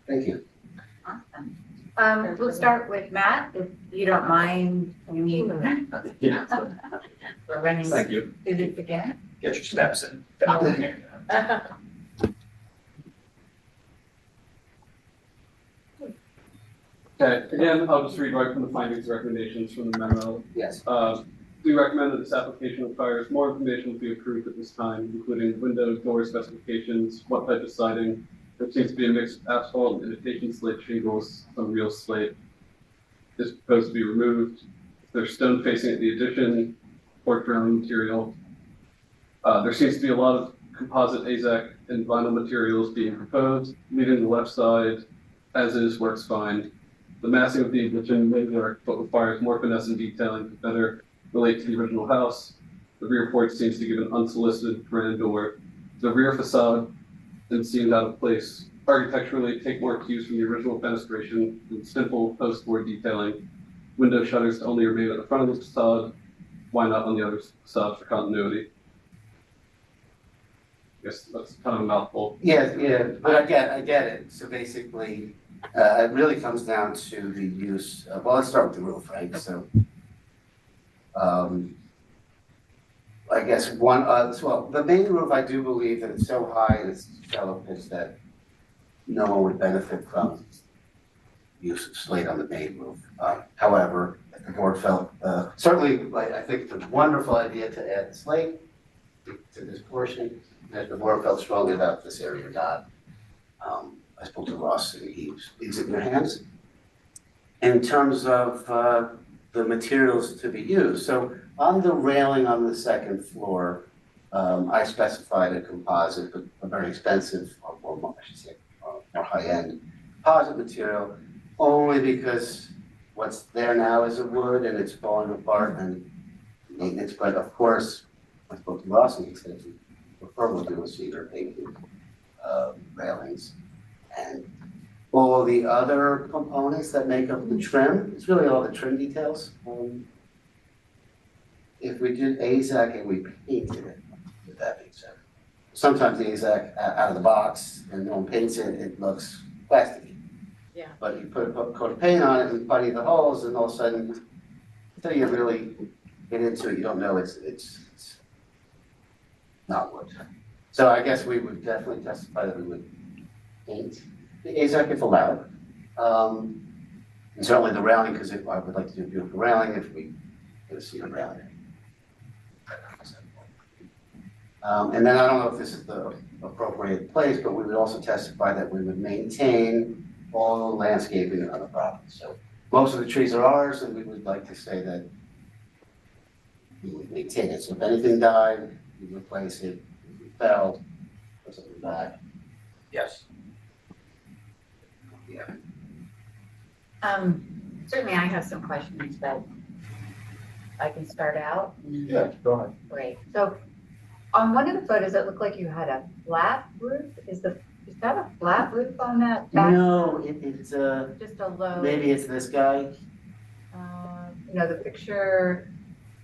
Thank you. Awesome. We'll start with Matt, if you don't mind. Yeah. We're running Thank you. through this again. Get your steps in. Okay, again, I'll just read right from the findings and recommendations from the memo. Yes. We recommend that this application requires more information to be approved at this time, including window, door specifications, what type of siding. There seems to be a mix of asphalt, imitation slate shingles, some real slate is proposed to be removed. There's stone facing at the addition, porch railing material. There seems to be a lot of composite AZEK and vinyl materials being proposed, leaving the left side as is works fine. The massing of the addition may work, but requires more finesse and detailing to better relate to the original house. The rear porch seems to give an unsolicited grand door. The rear facade then seemed out of place. Architecturally, take more cues from the original fenestration and simple post-board detailing. Window shutters to only remain at the front of the facade. Why not on the other facade for continuity? I guess that's kind of a mouthful. Yeah, but I get it. So basically, it really comes down to the use, well, let's start with the roof, right? So, I guess well, the main roof, I do believe that it's so high and it's shallow pitch that no one would benefit from use of slate on the main roof. However, the board felt, certainly, like, I think it's a wonderful idea to add slate to this portion. If the board felt strongly about this area or not. I spoke to Ross and he leaves it in your hands. In terms of the materials to be used, so on the railing on the second floor, I specified a composite, but a very expensive, or I should say, more high-end composite material, only because what's there now is a wood and it's falling apart and maintenance, but of course, I spoke to Ross and he said he prefer we'll do a cedar painted railings. And all the other components that make up the trim, it's really all the trim details. If we did AZAC and we painted it, if that makes sense. Sometimes the AZAC out of the box and no one paints it, it looks plasticky. Yeah. But you put a coat of paint on it and putty the holes and all of a sudden, until you really get into it, you don't know it's not wood. So I guess we would definitely testify that we would paint the AZAC if allowed. And certainly the railing, because I would like to do a beautiful railing if we get a cedar railing. And then I don't know if this is the appropriate place, but we would also testify that we would maintain all the landscaping on the property. So most of the trees are ours, and we would like to say that we would maintain it. So if anything died, we replace it. If it fell, put something back. Yes. Yeah. Certainly I have some questions, but I can start out. Yeah, go ahead. Great. So on one of the photos, it looked like you had a flat roof. Is that a flat roof on that back? No, it's Just a low. maybe it's this guy. The picture,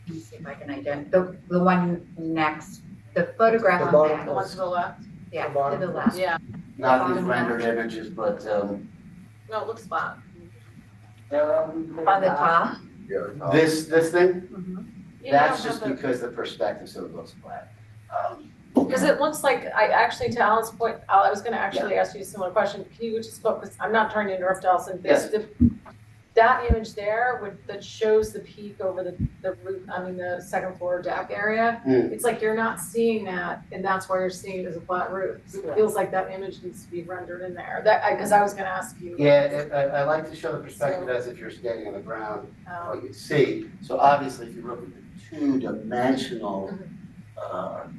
let me see if I can identify, the one next, the photograph The on bottom that. The one to the left? Yeah, the bottom to the left. Yeah, Not these Bottom rendered images, but no, it looks flat. On the top. Yeah. this thing, Mhm. You that's don't just have the- because the perspective so it looks flat. Because it looks like, to Alan's point, I was gonna actually ask you a similar question, can you just go, because I'm not trying to interrupt Allison, Yes. that image there that shows the peak over the roof, the second floor deck area, Hmm. it's like you're not seeing that, and that's why you're seeing it as a flat roof. So it feels like that image needs to be rendered in there, because I was gonna ask you. Yeah, I like to show the perspective as if you're standing on the ground, what you see. So obviously, if you look at the two-dimensional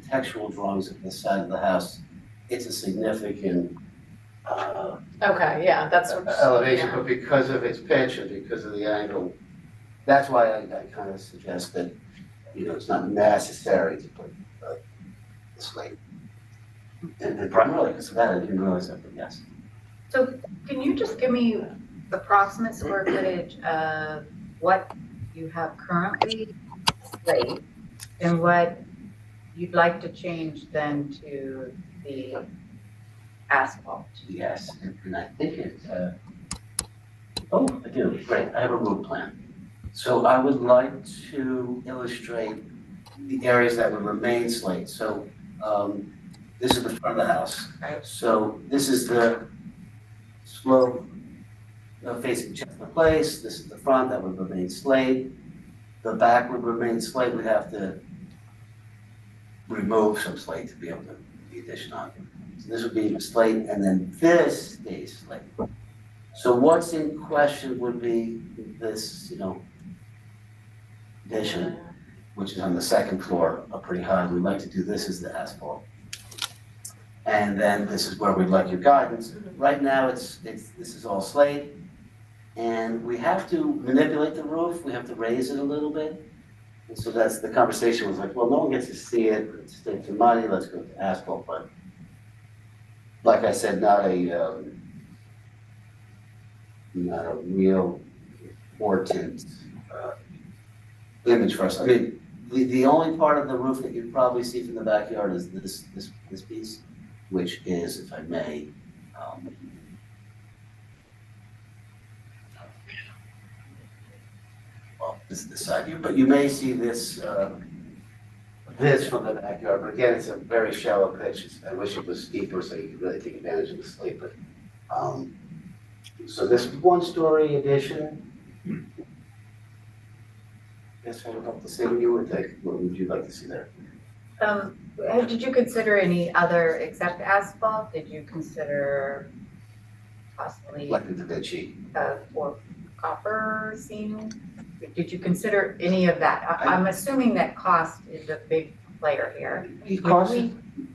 textual drawings of the side of the house, it's a significant Okay, yeah, that's what. elevation, yeah. but because of its pitch and because of the angle, that's why I kind of suggest that, it's not necessary to put the slate. And primarily because of that, I didn't realize that, but yes. So can you just give me approximate square footage of what you have currently slate and what you'd like to change then to the asphalt? Yes, and I think oh, I do, great, I have a route plan. So I would like to illustrate the areas that would remain slate. So, this is the front of the house. Right. So this is the slope facing Chestnut Place. This is the front that would remain slate. The back would remain slate. We'd have to remove some slate to be able to do the addition on. So this would be slate, and then this stays slate. So what's in question would be this, addition, which is on the second floor, up pretty high. We'd like to do this as the asphalt. And then this is where we'd like your guidance. Right now, this is all slate. And we have to manipulate the roof. We have to raise it a little bit. And so that's the conversation was like, well, no one gets to see it. It's too muddy. Let's go to asphalt. But like I said, not a real important image for us. I mean, the only part of the roof that you'd probably see from the backyard is this piece, which is, if I may, well, this is the side view, but you may see this from the backyard, but again, it's a very shallow pitch. I wish it was steeper so you could really take advantage of the slate, but, so this one-story addition. Yes, I would hope the same you would think. What would you like to see there? Did you consider any other except asphalt? Did you consider possibly Like the Da Vinci? or copper seam? Did you consider any of that? I'm assuming that cost is a big player here.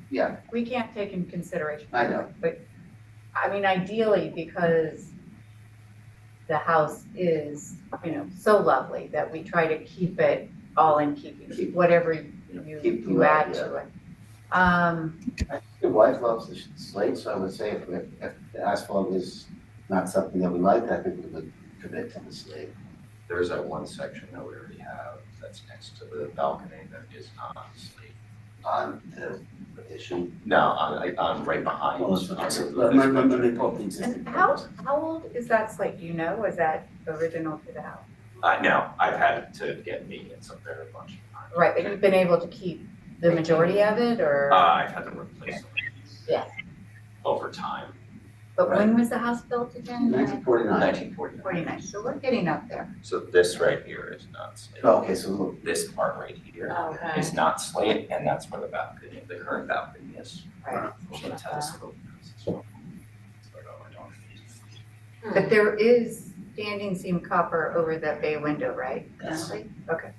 Yeah, We can't take in consideration. I know. But, ideally, because the house is, you know, so lovely that we try to keep it all in keeping, whatever you add to it. Your wife loves the slate, so I would say if the asphalt is not something that we like, I think we would commit to the slate. There's that one section that we already have that's next to the balcony that is not on the slate. On the addition. No, on right behind. Well, let me pull the existing. And how old is that slate? Do you know? Is that original to the house? No, I've had to get maintenance up there a bunch of times. Right, but you've been able to keep the majority of it, or? I've had to replace them. Yeah. Over time. But when was the house built again? 1949. 1949. 49, so we're getting up there. So this right here is not slate. Okay, so This part right here Okay. is not slate, and that's where the balcony, the current balcony is. Right. We'll telescope. But there is standing seam copper over that bay window, right? Yes. Currently? Okay.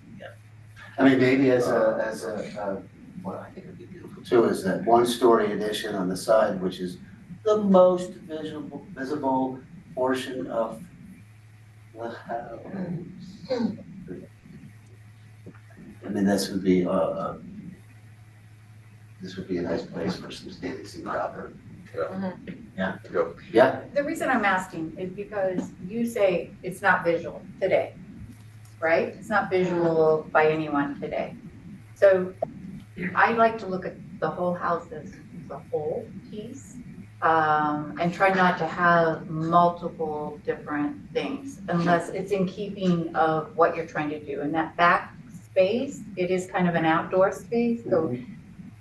I mean, maybe as a, what I think would be beautiful too, is that one-story addition on the side, which is the most visible portion of the house. I mean, this would be a nice place for some standing seam copper. Yeah, The reason I'm asking is because you say it's not visual today, right? It's not visual by anyone today. So I like to look at the whole house as the whole piece, and try not to have multiple different things unless it's in keeping of what you're trying to do. In that back space, it is kind of an outdoor space, so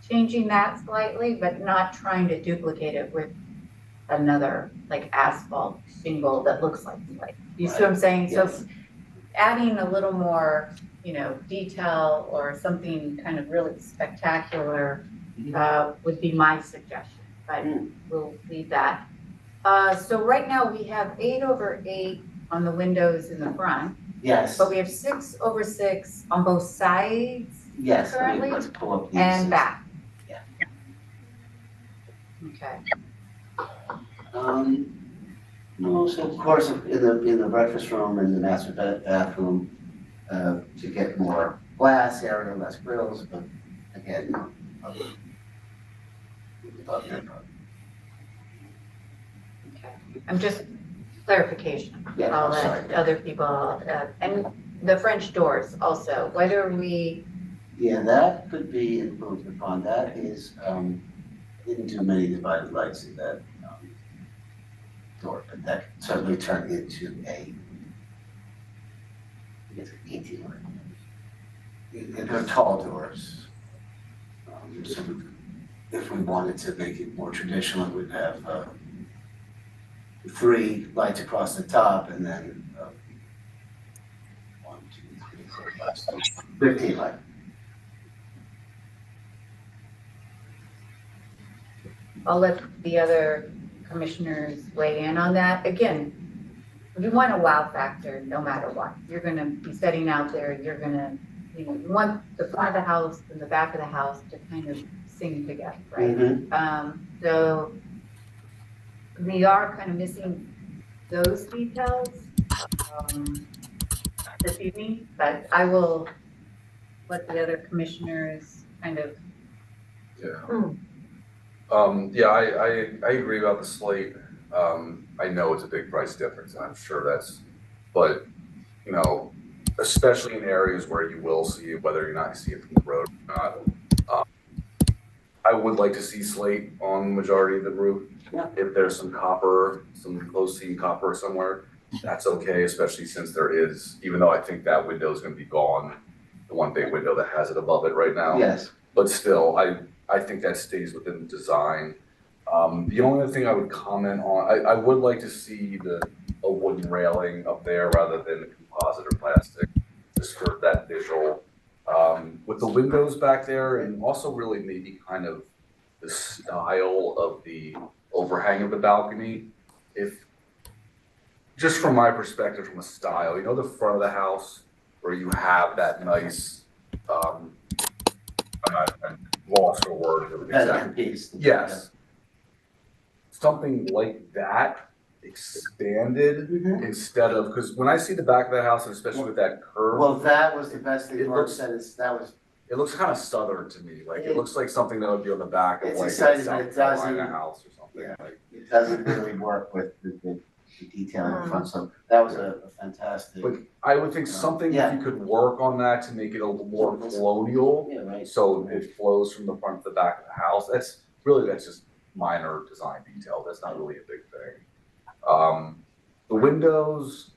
changing that slightly, but not trying to duplicate it with another like asphalt shingle that looks like slate. You see what I'm saying? So Yes. adding a little more, you know, detail or something kind of really spectacular would be my suggestion, but we'll leave that. So right now we have 8/8 on the windows in the front, yes, but we have 6/6 on both sides yes, I mean, currently let's pull up these. and back. Yeah. Okay. No, so of course, in the breakfast room and the master bathroom, to get more glass area, less grills, but again, I'm just clarification. Yeah, I'll I'm sorry. let other people, and the French doors also, whether we, Yeah, that could be improved upon. That is, didn't do many divided lights in that, door, but that certainly turned into I guess, 18 or, they're tall doors. So if we wanted to make it more traditional, we'd have, 3 lights across the top and then, 1, 2, 3, 4, 5, 6, 15 lights. I'll let the other commissioners weigh in on that. Again, you want a wow factor no matter what. You're gonna be setting out there, you're gonna, you know, you want the front of the house and the back of the house to kind of sing together, right? So we are kind of missing those details this evening, but I will let the other commissioners kind of. Yeah, I agree about the slate. I know it's a big price difference, and I'm sure that's, but, you know, especially in areas where you will see it, whether you're not see it from the road or not. I would like to see slate on the majority of the roof. Yeah. If there's some copper, some close seam copper somewhere, that's okay, especially since there is, even though I think that window is gonna be gone, the one big window that has it above it right now. Yes. But still, I think that stays within the design. The only other thing I would comment on, I would like to see a wooden railing up there rather than a composite or plastic, just for that visual. With the windows back there and also really maybe kind of the style of the overhang of the balcony. If, just from my perspective, from a style, you know, the front of the house where you have that nice, I'm lost for words. Pelican piece. Yes. Something like that expanded instead of, because when I see the back of that house, and especially with that curve. Well, that was the best thing It Mark looks- said, is that was, It looks kind of southern to me, like it looks like something that would be on the back of It's like a exciting, but it South Carolina doesn't- house or something, yeah. like. it doesn't really work with the detail in front, so that was a fantastic. But I would think something, if Yeah. you could work on that to make it a little more colonial, Yeah, right. so it flows from the front to the back of the house, that's just minor design detail, that's not really a big thing. The windows,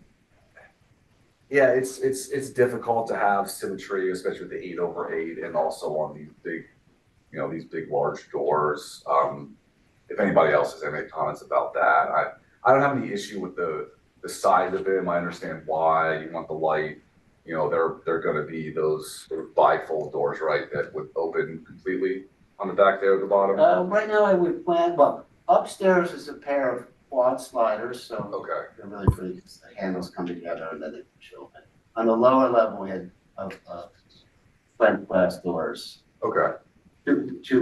yeah, it's difficult to have symmetry, especially with the 8/8 and also on these big, these big large doors. If anybody else has any comments about that, I don't have any issue with the size of it. I understand why you want the light. They're gonna be those sort of bifold doors, right, that would open completely on the back there at the bottom? Right now I would plan, well, upstairs is a pair of quad sliders, so Okay, they're really free, because the handles come together and then they push open. On the lower level, we had French glass doors. okay.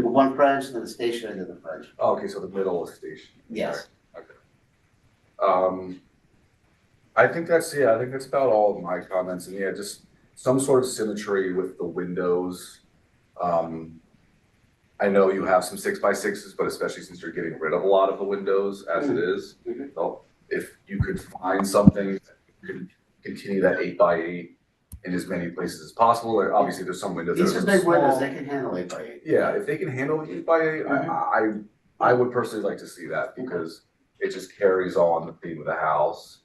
One French, then the stationary, then the French. Oh, okay, so the middle is station. Yes. I think that's about all of my comments, and yeah, just some sort of symmetry with the windows. I know you have some 6x6s, but especially since you're getting rid of a lot of the windows as it is. So if you could find something, that could continue that 8x8 in as many places as possible, or obviously there's some windows that These are are big small. windows, they can handle 8x8. Yeah, if they can handle 8x8, I would personally like to see that, because it just carries on the theme of the house.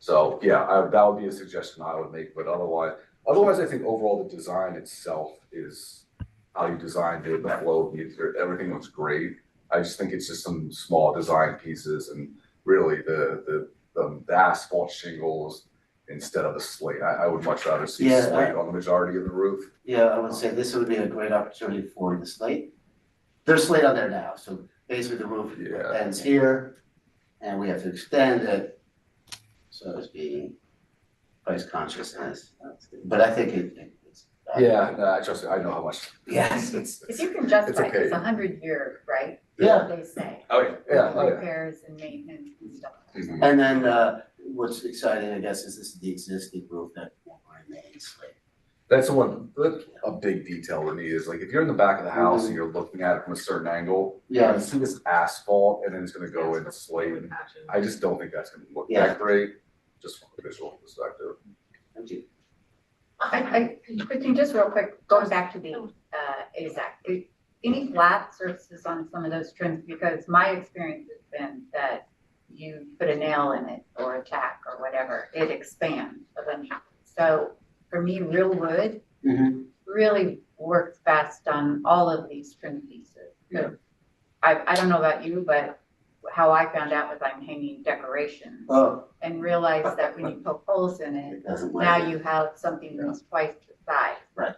So yeah, that would be a suggestion I would make, but otherwise I think overall the design itself is how you designed it, the flow, everything looks great. I just think it's just some small design pieces, and really the asphalt shingles instead of the slate. I would much rather see Yeah, slate on the majority of the roof. Yeah, I would say this would be a great opportunity for the slate. There's slate on there now, so basically the roof Yeah. ends here, and we have to extend it. So as being price consciousness, but I think it's. Yeah, no, trust me, I know how much. Yes. If you can justify, okay. it's 100-year, right? Yeah. They say. Oh, yeah, yeah, oh, yeah. Repairs and maintenance and stuff. Mhm. And then, what's exciting, I guess, is this is the existing roof that will remain slate. That's a big detail to me, is like, if you're in the back of the house and you're looking at it from a certain angle, you're Yeah. gonna see this asphalt and then it's gonna go into slate. And I just don't think that's gonna look Yeah. that great, just from a visual perspective. Thank you. Christine, just real quick, going back to the AZAC, any flat surfaces on some of those trims? Because my experience has been that you put a nail in it or a tack or whatever, it expands eventually. So for me, real wood really works best on all of these trim pieces. Yeah. I don't know about you, but how I found out was I'm hanging decorations Oh, and realized that when you poke holes in it, it doesn't now like it. you have something that's twice the size. Right.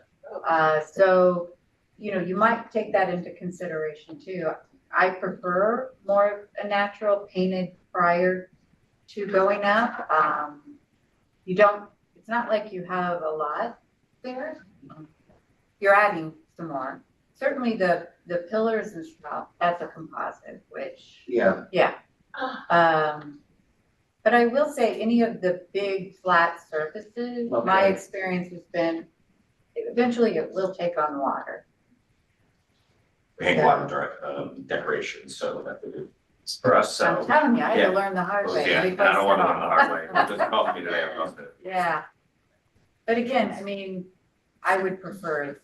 So, you might take that into consideration too. I prefer more a natural painted prior to going up. It's not like you have a lot there. You're adding some more. Certainly the pillars and stuff, that's a composite, which Yeah, but I will say any of the big flat surfaces, my Okay. experience has been, eventually it will take on water. We hang a lot of decorations, so that it's for us, I'm so. telling you, I had yeah. to learn the hard way. Yeah, I Replace don't want it to learn the hard way. all. It doesn't help me today, I trust it. Yeah. But again, I mean, I would prefer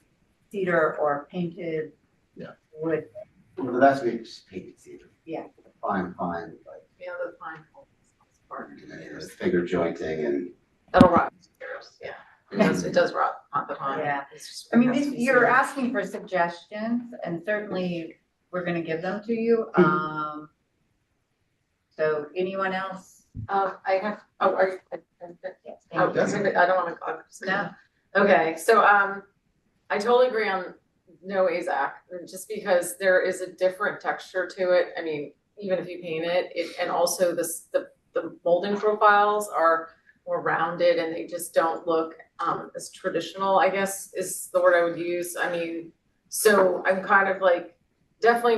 cedar or painted Yeah. wood. well, that's me, just painted cedar. Yeah. Fine, like, Yeah, the fine part. there's finger jointing and. That'll rot. Yeah, it does rot on the pine. Yeah. It's just- I mean, you're asking for suggestions and certainly we're gonna give them to you. So anyone else? I have, are you? Yes, Oh, thank you. I don't wanna. No. Okay, so, I totally agree on no AZAC, just because there is a different texture to it. I mean, even if you paint it, and also the molding profiles are more rounded and they just don't look, as traditional, I guess, is the word I would use. I mean, so I'm kind of like, definitely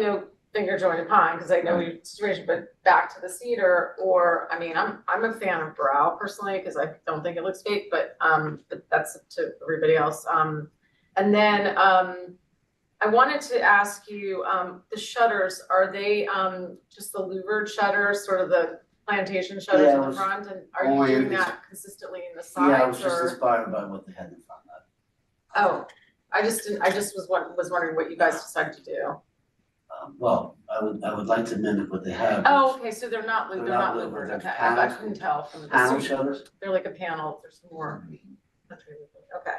finger jointed pine, because I know your situation, but back to the cedar, or, I mean, I'm a fan of brow personally, because I don't think it looks fake, but that's up to everybody else. And then, I wanted to ask you, the shutters, are they, just the louvered shutters, sort of the plantation shutters Yeah, it in the was front, and are you only- doing that consistently in the Yeah, I was sides, just or? inspired by what they had in front of Oh, I just didn't, I just was wondering what you guys decided to do. Well, I would like to mimic what they have. Oh, okay, so they're not They're not not louvered, louvered, okay, they're I panel- couldn't tell from the Panel suit. shutters? They're like a panel, there's more. That's really good. Okay.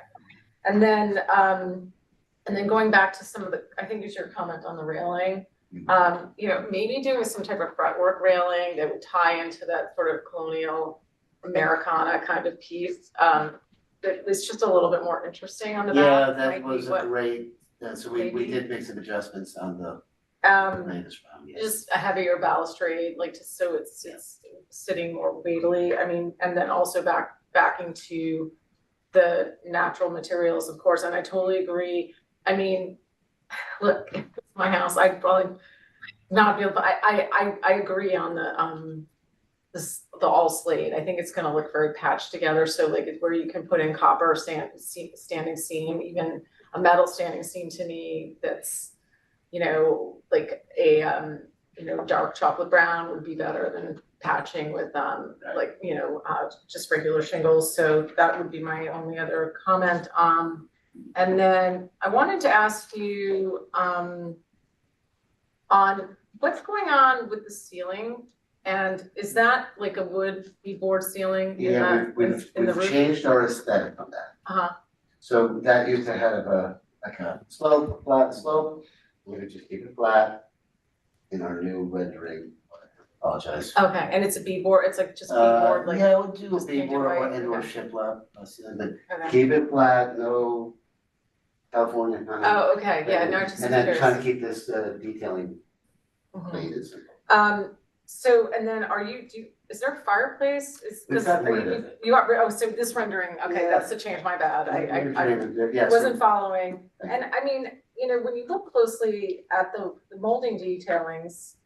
And then going back to some of the, I think it's your comment on the railing. You know, maybe doing some type of fretwork railing that would tie into that sort of colonial Americana kind of piece. That is just a little bit more interesting on the Yeah, back. that might be was a what- great, so we maybe- did make some adjustments on the latest round, yes. Just a heavier balustrade, like just so it's sitting more weightily, I mean, and then also backing to the natural materials, of course, and I totally agree. I mean, look, it's my house, I'd probably not be able, but I agree on the all slate. I think it's gonna look very patched together, so like it's where you can put in copper standing seam, even a metal standing seam to me that's, you know, like a dark chocolate brown would be better than patching with like, you know, just regular shingles. So that would be my only other comment. And then I wanted to ask you on what's going on with the ceiling? And is that like a wood board ceiling in Yeah, that, we've in the roof? changed our aesthetic on that. Uh-huh, So that used to have like a slope, flat slope, we're gonna just keep it flat in our new rendering. Apologize. okay, and it's a beadboard, it's like just beadboard, like, Yeah, we'll do a just painted beadboard or white, indoor okay. shiplap, ceiling, but okay. keep it flat, no California kind of. Oh, okay, yeah, no, just And then trying to curious. keep this detailing Mhm. clean and simple. So, and then is there a fireplace? We've got rid of it. You are, oh, so this rendering, okay, Yeah. that's the change, my bad, I Yes. wasn't following. And I mean, you know, when you look closely at the molding detailings,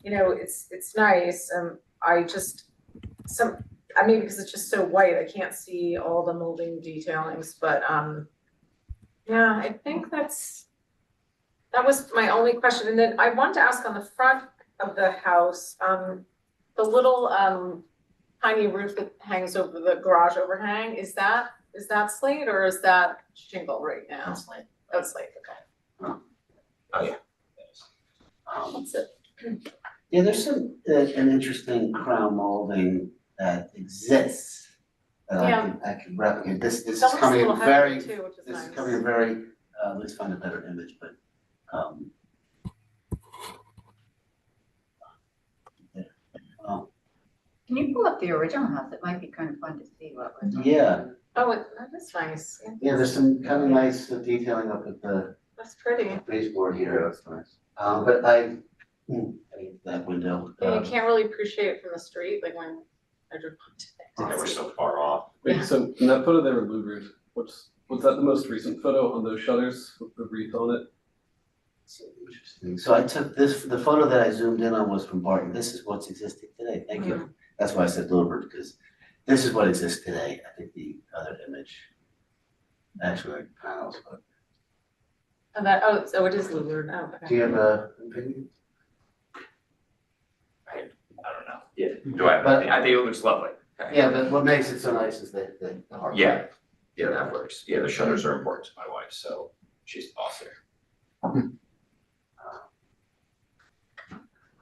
you know, it's nice, I mean, because it's just so white, I can't see all the molding detailings, but, yeah, I think that was my only question. And then I wanted to ask on the front of the house, the little, tiny roof that hangs over the garage overhang, is that slate or is that shingle right now? That's like, Oh, it's slate, okay. Oh, yeah. That's it. yeah, there's an interesting crown molding that exists. That I can replicate. This is That looks a coming little in heavy very, too, which is this is nice. coming in very, let's find a better image, but, Can you pull up the original house? It might be kind of fun to see what was. yeah, Oh, that is nice. yeah, there's some kind of nice detailing up at the That's pretty. baseboard Yeah, here. that's nice. But I hate that window. Yeah, you can't really appreciate it from the street, like when I drove up to They it. were so far off. Wait, so in that photo they were louvered, was that the most recent photo on those shutters with the wreath on it? Interesting. So I took this, the photo that I zoomed in on was from Barton. This is what's existing today. Thank you. That's why I said louvered, because this is what exists today. I think the other image actually panels, but So it is louvered, oh, okay. do you have a opinion? I don't know. Yeah. Do I think it looks lovely. Yeah, but what makes it so nice is the hard. Yeah, yeah, that works. Yeah, the shutters are important to my wife, so she's the boss there.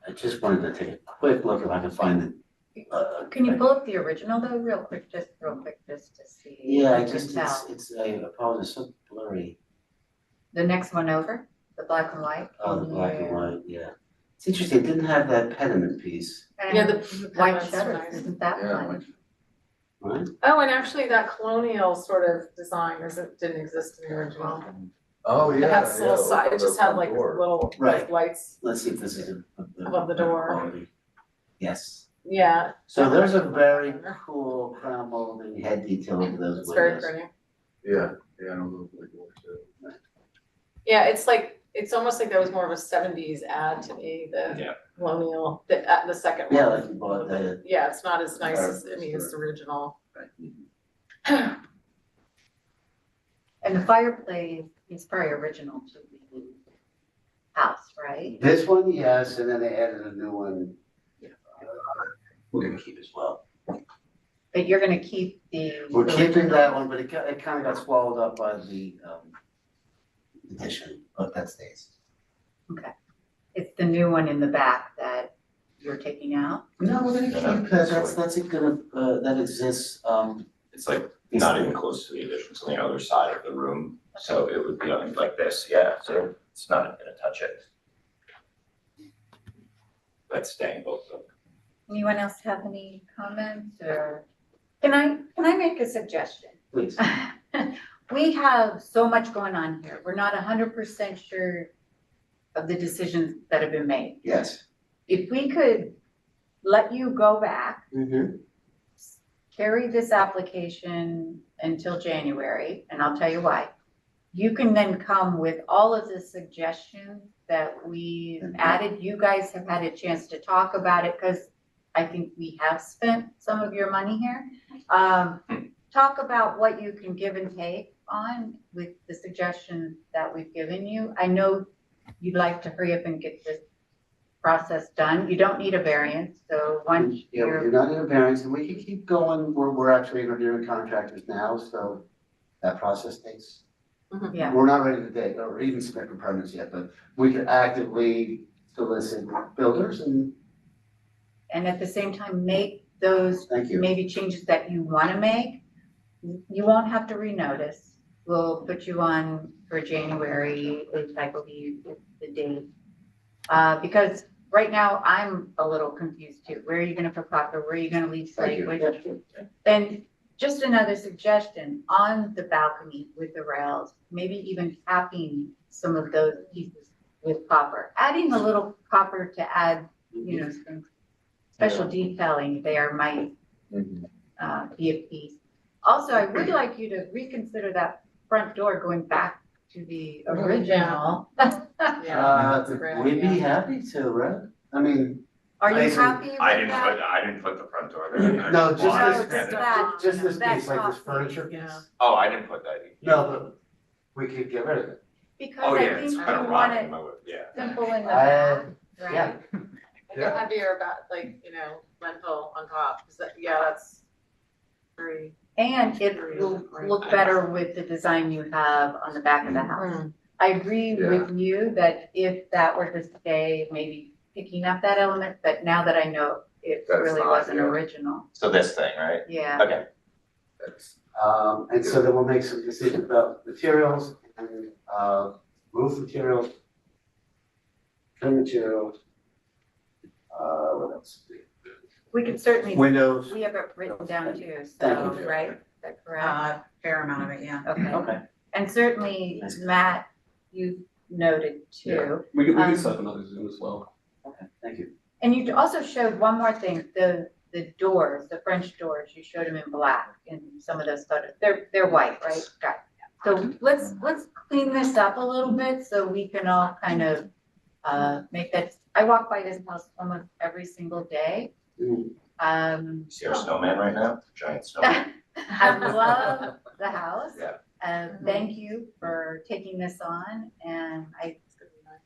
I just wanted to take a quick look if I can find it. Can you pull up the original though, real quick, just to see? Yeah, I You can just, tell. I apologize, it's so blurry. The next one over, the black and white. Oh, the black and white, yeah. It's interesting, it didn't have that pediment piece, Yeah, And the white pediments are shutters, nice. isn't that Yeah, fun? right? Oh, and actually that colonial sort of design didn't exist in the original. Oh, yeah. It had this little side, it just had like Door. little Right. like lights, Let's see if this is Above the door. quality. Yes, yeah. so there's a very cool crown molding head detail over those It's very windows. pretty. Yeah, yeah, I know those like doors too. Yeah, it's like, it's almost like that was more of a seventies ad to me, the Yeah. colonial, the second one. Yeah, like you bought the. Yeah, it's not as nice as, I mean, it's the original. And the fireplace is probably original to the house, right? This one, yes, and then they added a new one. We're gonna keep as well. But you're gonna keep the. We're keeping that one, but it kind of got swallowed up by the addition, but that stays. It's the new one in the back that you're taking out? No, we're gonna keep that, that's gonna, that exists, It's like not even close to the addition, it's on the other side of the room, so it would be on like this, yeah, so it's not gonna touch it. But staying both of them. Anyone else have any comments or? Can I make a suggestion? please. We have so much going on here. We're not 100% sure of the decisions that have been made. Yes. If we could let you go back, Mm-hmm. carry this application until January, and I'll tell you why. You can then come with all of the suggestions that we've added. You guys have had a chance to talk about it because I think we have spent some of your money here. Talk about what you can give and take on with the suggestions that we've given you. I know you'd like to hurry up and get this process done. You don't need a variance, so once Yeah, we're not in a variance, and we can keep going, we're actually interviewing contractors now, so that process takes. Yeah. We're not ready to date, or even submit for permits yet, but we can actively solicit builders and, And at the same time, make those thank you. maybe changes that you want to make. You won't have to renotice. We'll put you on for January, I believe, is the date. Because right now, I'm a little confused too. Where are you gonna put copper? Where are you gonna leave Thank slate? you. Then just another suggestion, on the balcony with the rails, maybe even capping some of those pieces with copper. Adding a little copper to add, you know, some special detailing there might be a piece. Also, I would like you to reconsider that front door going back to the original. Yeah, that's a great We'd be idea. happy to, right? I mean, Are you Jason, happy with that? I didn't put the front door there. no, just Why? No, this, just that, just this that piece, like this top furniture piece, piece. yeah. Oh, I didn't put that. No, but we could get rid of it. Because Oh, I yeah, think it's you kind of want rotting, it yeah. simple in the I- back, yeah. right? Like a heavier about, like, you know, rental on top, is that, yeah, that's very. And it will look better with the design you have on the back of the house. I agree with you that if that were to stay, maybe picking up that element, but now that I know it That's really not, wasn't yeah. original, So this thing, right? yeah. Okay. That's, And so then we'll make some decisions about materials and, roof materials, trim materials. What else? We could certainly, Windows. we have it written down too, Thank so, you. right? Is that correct? Fair amount of it, yeah. Okay. Okay. And certainly, Matt, you noted too. We can set up another Zoom as well. Okay, thank you. And you also showed one more thing, the doors, the French doors, you showed them in black in some of those photos. They're white, right? Got it. So let's clean this up a little bit so we can all kind of make that. I walk by this house almost every single day. See our snowman right now? Giant snowman. I love the house. Yeah. Thank you for taking this on, and I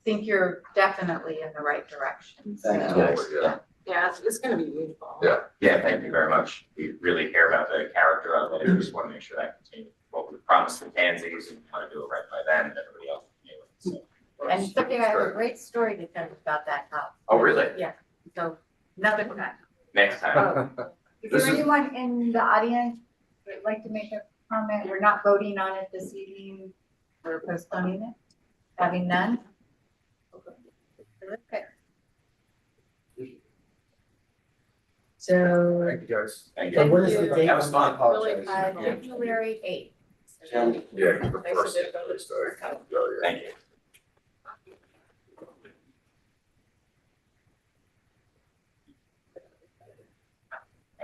think you're definitely in the right direction. Thank So- you. yeah. Yeah, it's gonna be beautiful. Yeah. Yeah, thank you very much. We really care about the character of it. We just want to make sure that continues. What we promised the pansies and want to do it right by them and everybody else. So, And someday I have a great story to tell you about that house. Oh, really? Yeah, so another time. Next time. Is This there is- anyone in the audience that would like to make a comment? We're not voting on it this evening. We're postponing it. Having none? Okay. So, Thank you guys. Thank So you. what is the date? That was fun. Really January 8th. Yeah, the Nice first to thing do. first, oh, yeah. Thank you.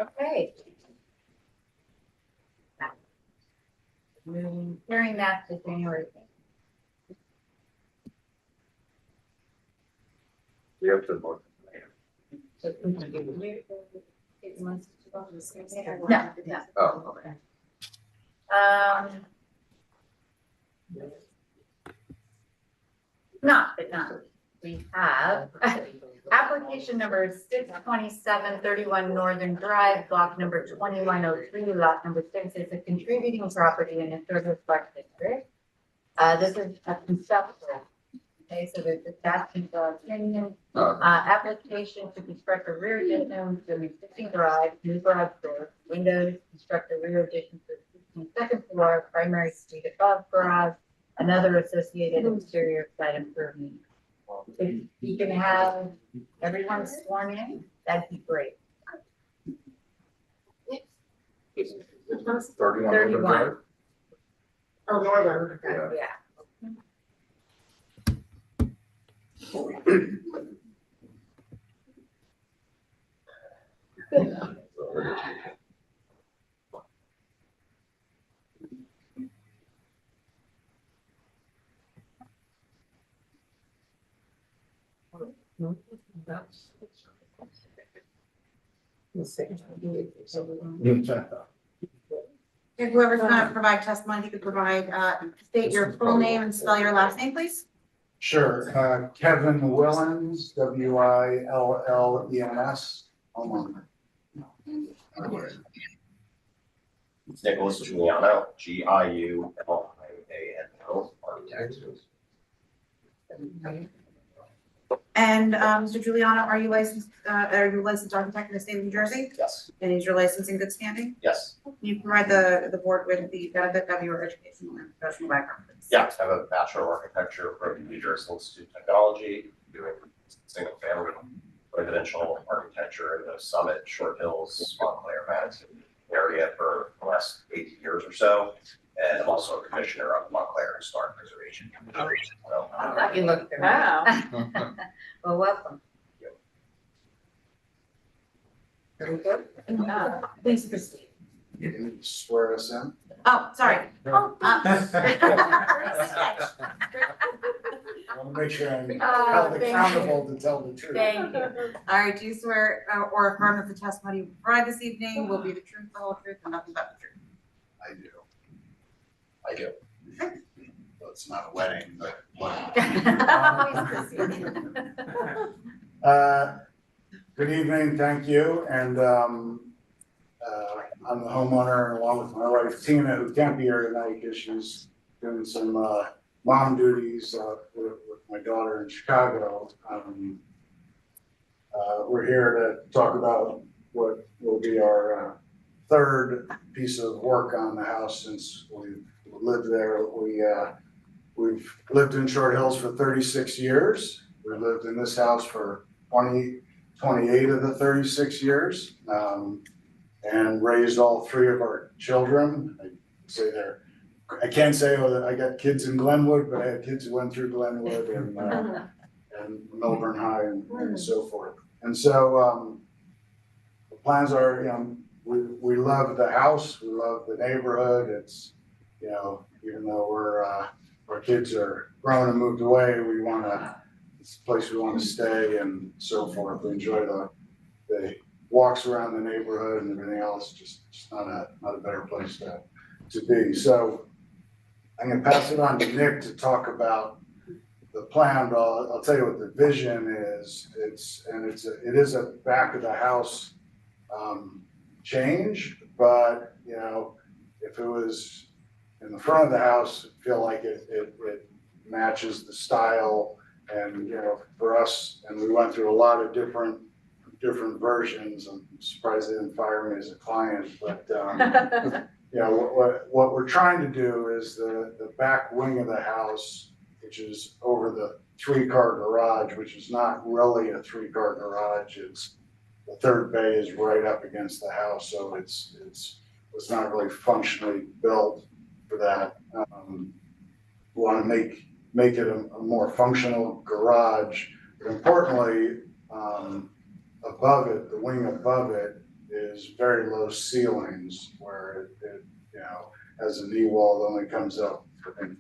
Okay. Carrying that to January 8th. We have to vote. No, no. Oh, okay. We have application number 62731 Northern Drive, block number 2103, lot number 6 is a contributing property in a service park district. This is a conceptual. Okay, so there's attachment to opinion. Application to construct a rear addition to an existing garage, new garage door, windows, construct a rear addition to the second floor, primary suite above garage, another associated exterior site improvement. If you can have everyone sworn in, that'd be great. 31. 31. Oh, Northern. Yeah. Yeah. If whoever's gonna provide testimony, you could provide, state your full name and spell your last name, please. Sure, Kevin Willens, Willens, homeowner. It's Nicholas Giuliano, Giuliano, architect. And, Mr. Giuliano, are you licensed architect in the state of New Jersey? Yes, And is your license in good standing? yes. Can you provide the board with the benefit of your educational and professional background, please? Yeah, I have a Bachelor of Architecture from New Jersey Institute of Technology, doing single family residential architecture in the Summit, Short Hills, Montclair, Madison area for the last 80 years or so. And I'm also a commissioner of Montclair Historic Preservation. So, You look good. Wow. Well, welcome. Very good. Please proceed. You can swear us in. Oh, sorry. I want to make sure I'm held thank you. accountable to tell the truth. Thank you. All right, do you swear or affirm that the testimony you provide this evening will be the truth, the whole truth, and nothing but the truth? I do. I do. Well, it's not a wedding, but. Please proceed. Good evening, thank you, and I'm the homeowner along with my wife Tina, who can't be here tonight because she's doing some mom duties with my daughter in Chicago. We're here to talk about what will be our third piece of work on the house since we've lived there. We've lived in Short Hills for 36 years. We lived in this house for 28 of the 36 years, and raised all three of our children. I can't say that I got kids in Glenwood, but I had kids who went through Glenwood and Melbourne High and so forth. And so the plans are, we love the house, we love the neighborhood. It's, even though our kids are grown and moved away, it's a place we want to stay and so forth. We enjoy the walks around the neighborhood and everything else, just not a better place to be. So I'm gonna pass it on to Nick to talk about the plan, but I'll tell you what the vision is. It is a back of the house change, but if it was in the front of the house, I feel like it matches the style. And for us, and we went through a lot of different versions. I'm surprised they didn't fire me as a client, but what we're trying to do is the back wing of the house, which is over the 3-car garage, which is not really a 3-car garage. It's the third bay is right up against the house, so it's not really functionally built for that. We want to make it a more functional garage, but importantly, above it, the wing above it is very low ceilings where it has a knee wall that only comes up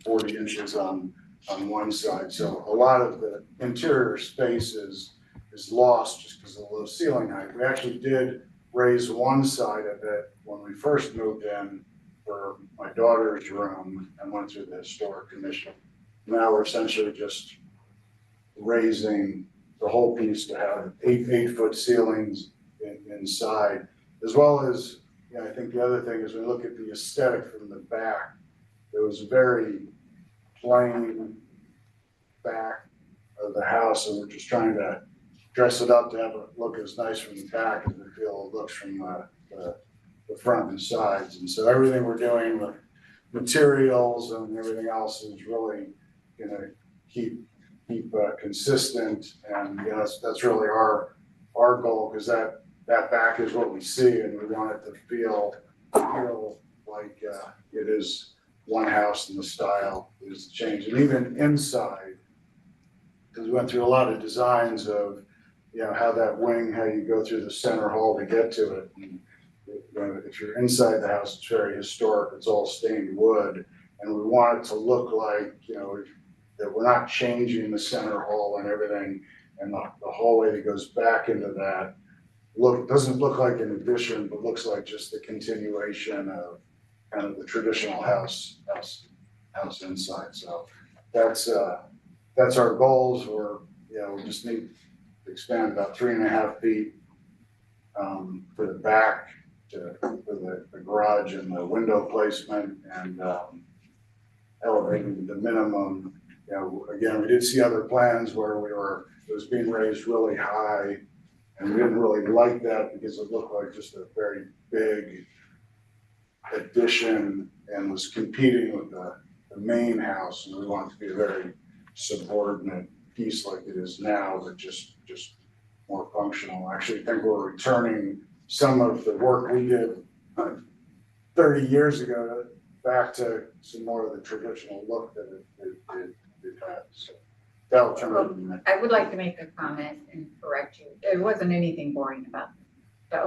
40 inches on one side. So a lot of the interior space is is lost just because of the low ceiling height. We actually did raise one side of it when we first moved in for my daughter's room and went through the historic commission. Now we're essentially just raising the whole piece to have 8 foot ceilings inside, as well as, you know, I think the other thing is we look at the aesthetic from the back. It was very plain back of the house, and we're just trying to dress it up to have it look as nice from the back as we feel it looks from the front and sides. And so everything we're doing with materials and everything else is really gonna keep consistent, and you know, that's really our goal, because that back is what we see, and we want it to feel like it is one house, and the style is changed. And even inside, because we went through a lot of designs of, you know, how that wing, how you go through the center hall to get to it. And if you're inside the house, it's very historic. It's all stained wood, and we want it to look like, you know, that we're not changing the center hall and everything, and the hallway that goes back into that doesn't look like an addition, but looks like just the continuation of kind of the traditional house inside. So that's our goals. We just need to expand about 3.5 feet for the back for the garage and the window placement, and elevating the minimum. You know, again, we did see other plans where it was being raised really high, and we didn't really like that because it looked like just a very big addition and was competing with the main house, and we want it to be a very subordinate piece like it is now, but just more functional. I actually think we're returning some of the work we did 30 years ago back to some more of the traditional look that it had. So that'll turn out in the next. I would like to make a comment and correct you. There wasn't anything boring about it. So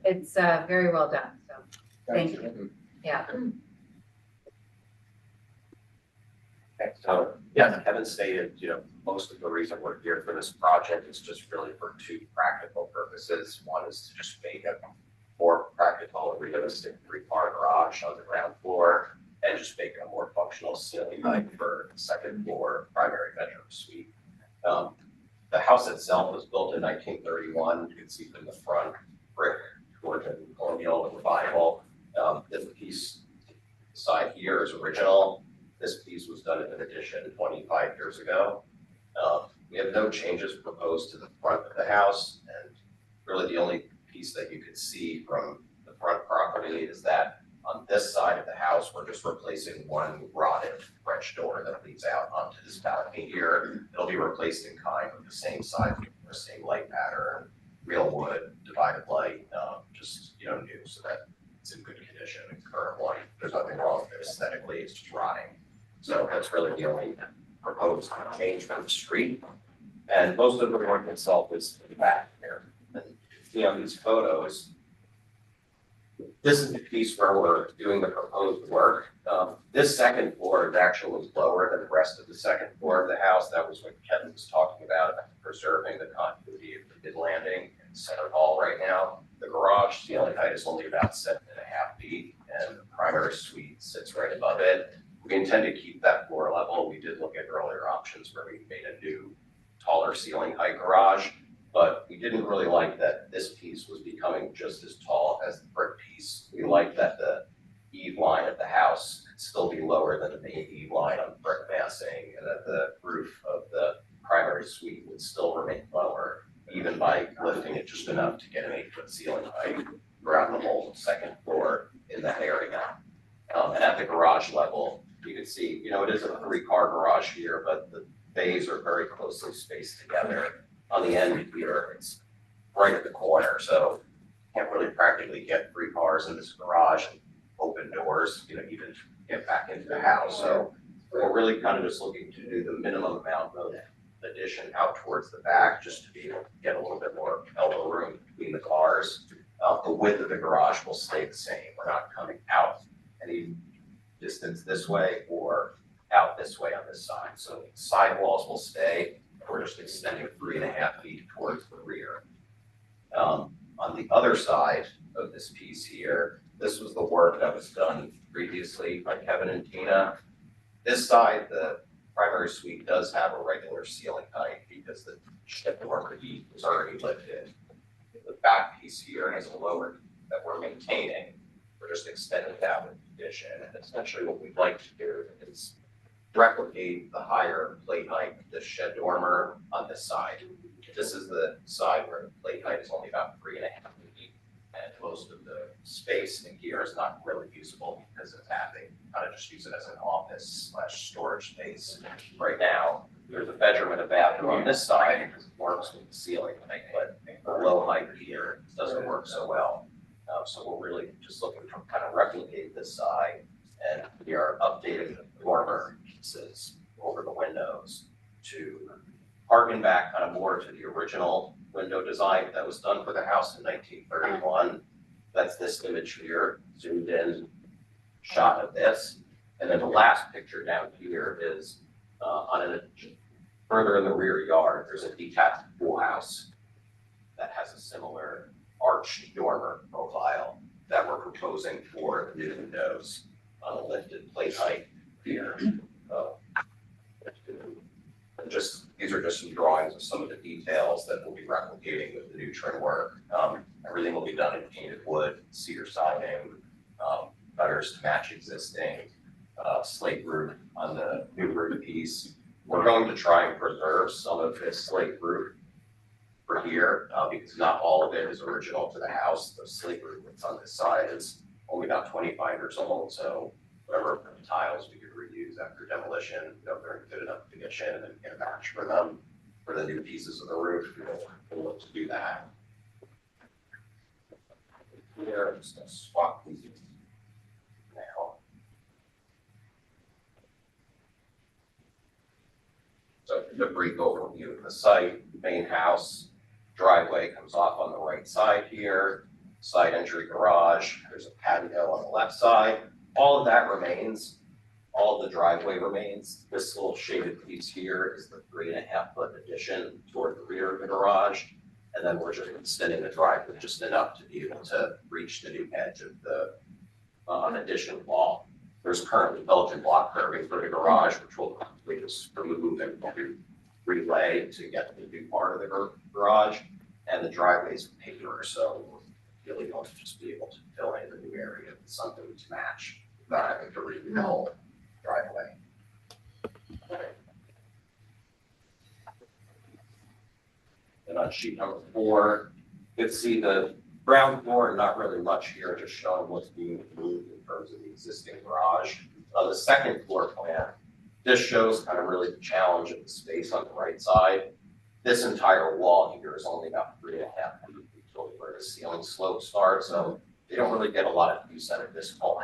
it's very well done. So thank you. Yeah. Okay, so, yeah, Kevin stated, you know, most of the reason we're here for this project is just really for 2 practical purposes. One is to just make a more practical and realistic 3-car garage on the ground floor, and just make a more functional ceiling height for the 2nd floor primary bedroom suite. The house itself was built in 1931. You can see from the front brick Georgian colonial and revival. This piece side here is original. This piece was done in an addition 25 years ago. We have no changes proposed to the front of the house, and really the only piece that you could see from the front property is that on this side of the house, we're just replacing one rotted French door that leads out onto this balcony here. It'll be replaced in kind with the same side, the same light pattern, real wood, divided light, just, you know, new, so that it's in good condition. The current one, there's nothing wrong with it aesthetically, it's just rotting. So that's really the only proposed change from the street. And most of the work itself is in the back here. And you know, these photos, this is the piece where we're doing the proposed work. This 2nd floor is actually lower than the rest of the 2nd floor of the house. That was what Kevin was talking about preserving the continuity of the mid landing and center hall right now. The garage ceiling height is only about 7.5 feet, and the primary suite sits right above it. We intend to keep that floor level. We did look at earlier options where we made a new taller ceiling height garage, but we didn't really like that this piece was becoming just as tall as the brick piece. We like that the eave line of the house could still be lower than the main eave line on brick massing, and that the roof of the primary suite would still remain lower, even by lifting it just enough to get an 8-foot ceiling height throughout the whole 2nd floor in that area. And at the garage level, you can see, you know, it is a 3-car garage here, but the bays are very closely spaced together. On the end here, it's right at the corner, so you can't really practically get 3 cars in this garage and open doors, you know, even get back into the house. So we're really kind of just looking to do the minimum amount of addition out towards the back, just to be able to get a little bit more elbow room between the cars. The width of the garage will stay the same. We're not coming out any distance this way or out this way on this side. So sidewalls will stay. we're just extending 3.5 feet towards the rear. On the other side of this piece here, this was the work that was done previously by Kevin and Tina. This side, the primary suite does have a regular ceiling height because the shed dormer heat was already lifted. The back piece here has a lower that we're maintaining. We're just extending that with addition. And essentially what we'd like to do is replicate the higher plate height of the shed dormer on this side. This is the side where the plate height is only about 3.5 feet. And most of the space in here is not really usable because of that. They kind of just use it as an office / storage space. Right now, there's a bedroom and a bathroom on this side because it works with the ceiling height, but the low height here doesn't work so well. So we're really just looking to kind of replicate this side, and we are updating the dormer pieces over the windows to harken back kind of more to the original window design that was done for the house in 1931. That's this image here, zoomed in shot of this. And then the last picture down here is further in the rear yard, there's a detached pool house that has a similar arched dormer profile that we're proposing for the new windows on a lifted plate height here. These are just some drawings of some of the details that we'll be replicating with the new trim work. Everything will be done in painted wood, cedar siding, gutters to match existing, slate roof on the new roof piece. We're going to try and preserve some of this slate roof for here, because not all of it is original to the house. The slate roof that's on this side is only about 25 years old, so whatever tiles we could reuse after demolition, they're in good enough condition, and then get a match for them for the new pieces of the roof. We'll look to do that. Here, I'm just gonna swap these now. So the brief overview of the site, main house, driveway comes off on the right side here, side entry garage, there's a patio on the left side. All of that remains, all of the driveway remains. This little shaded piece here is the 3.5 foot addition toward the rear of the garage. And then we're just extending the driveway just enough to be able to reach the new edge of the addition wall. There's currently Belgian block curving for the garage, which we just remove and relay to get to the new part of the garage. And the driveway is paper, so we're really going to just be able to fill in the new area with something to match without having to redo the whole driveway. And on sheet number 4, you can see the ground floor, not really much here, just showing what's being moved in terms of the existing garage. On the second floor plan, this shows kind of really the challenge of the space on the right side. This entire wall here is only about 3.5 feet where the ceiling slope starts, so they don't really get a lot of use out of this whole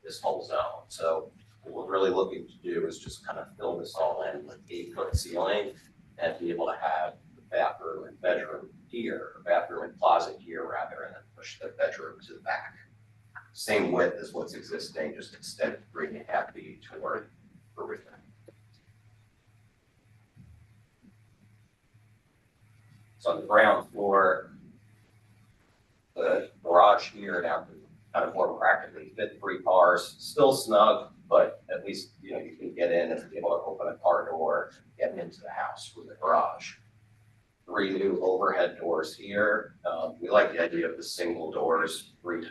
this whole zone. So what we're really looking to do is just kind of fill this all in with 8-foot ceiling and be able to have the bathroom and bedroom here, or bathroom and closet here, rather, and then push the bedroom to the back. Same width as what's existing, just extended 3.5 feet toward the roof. So on the ground floor, the garage here now can kind of more practically fit 3 cars, still snug, but at least you can get in and be able to open a car door, get into the house from the garage. 3 new overhead doors here. We like the idea of the single doors, 3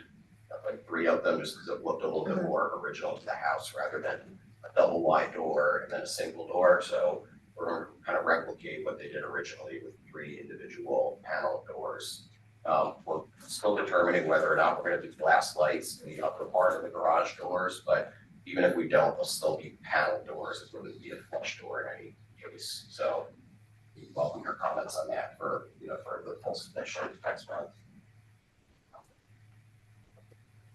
of them, just because it looked a little bit more original to the house rather than a double wide door and then a single door. So we're going to kind of replicate what they did originally with 3 individual panel doors. We're still determining whether or not we're going to do glass lights in the upper part of the garage doors, but even if we don't, they'll still be panel doors. It wouldn't be a flush door in any case. So we welcome your comments on that for for the full submission next month.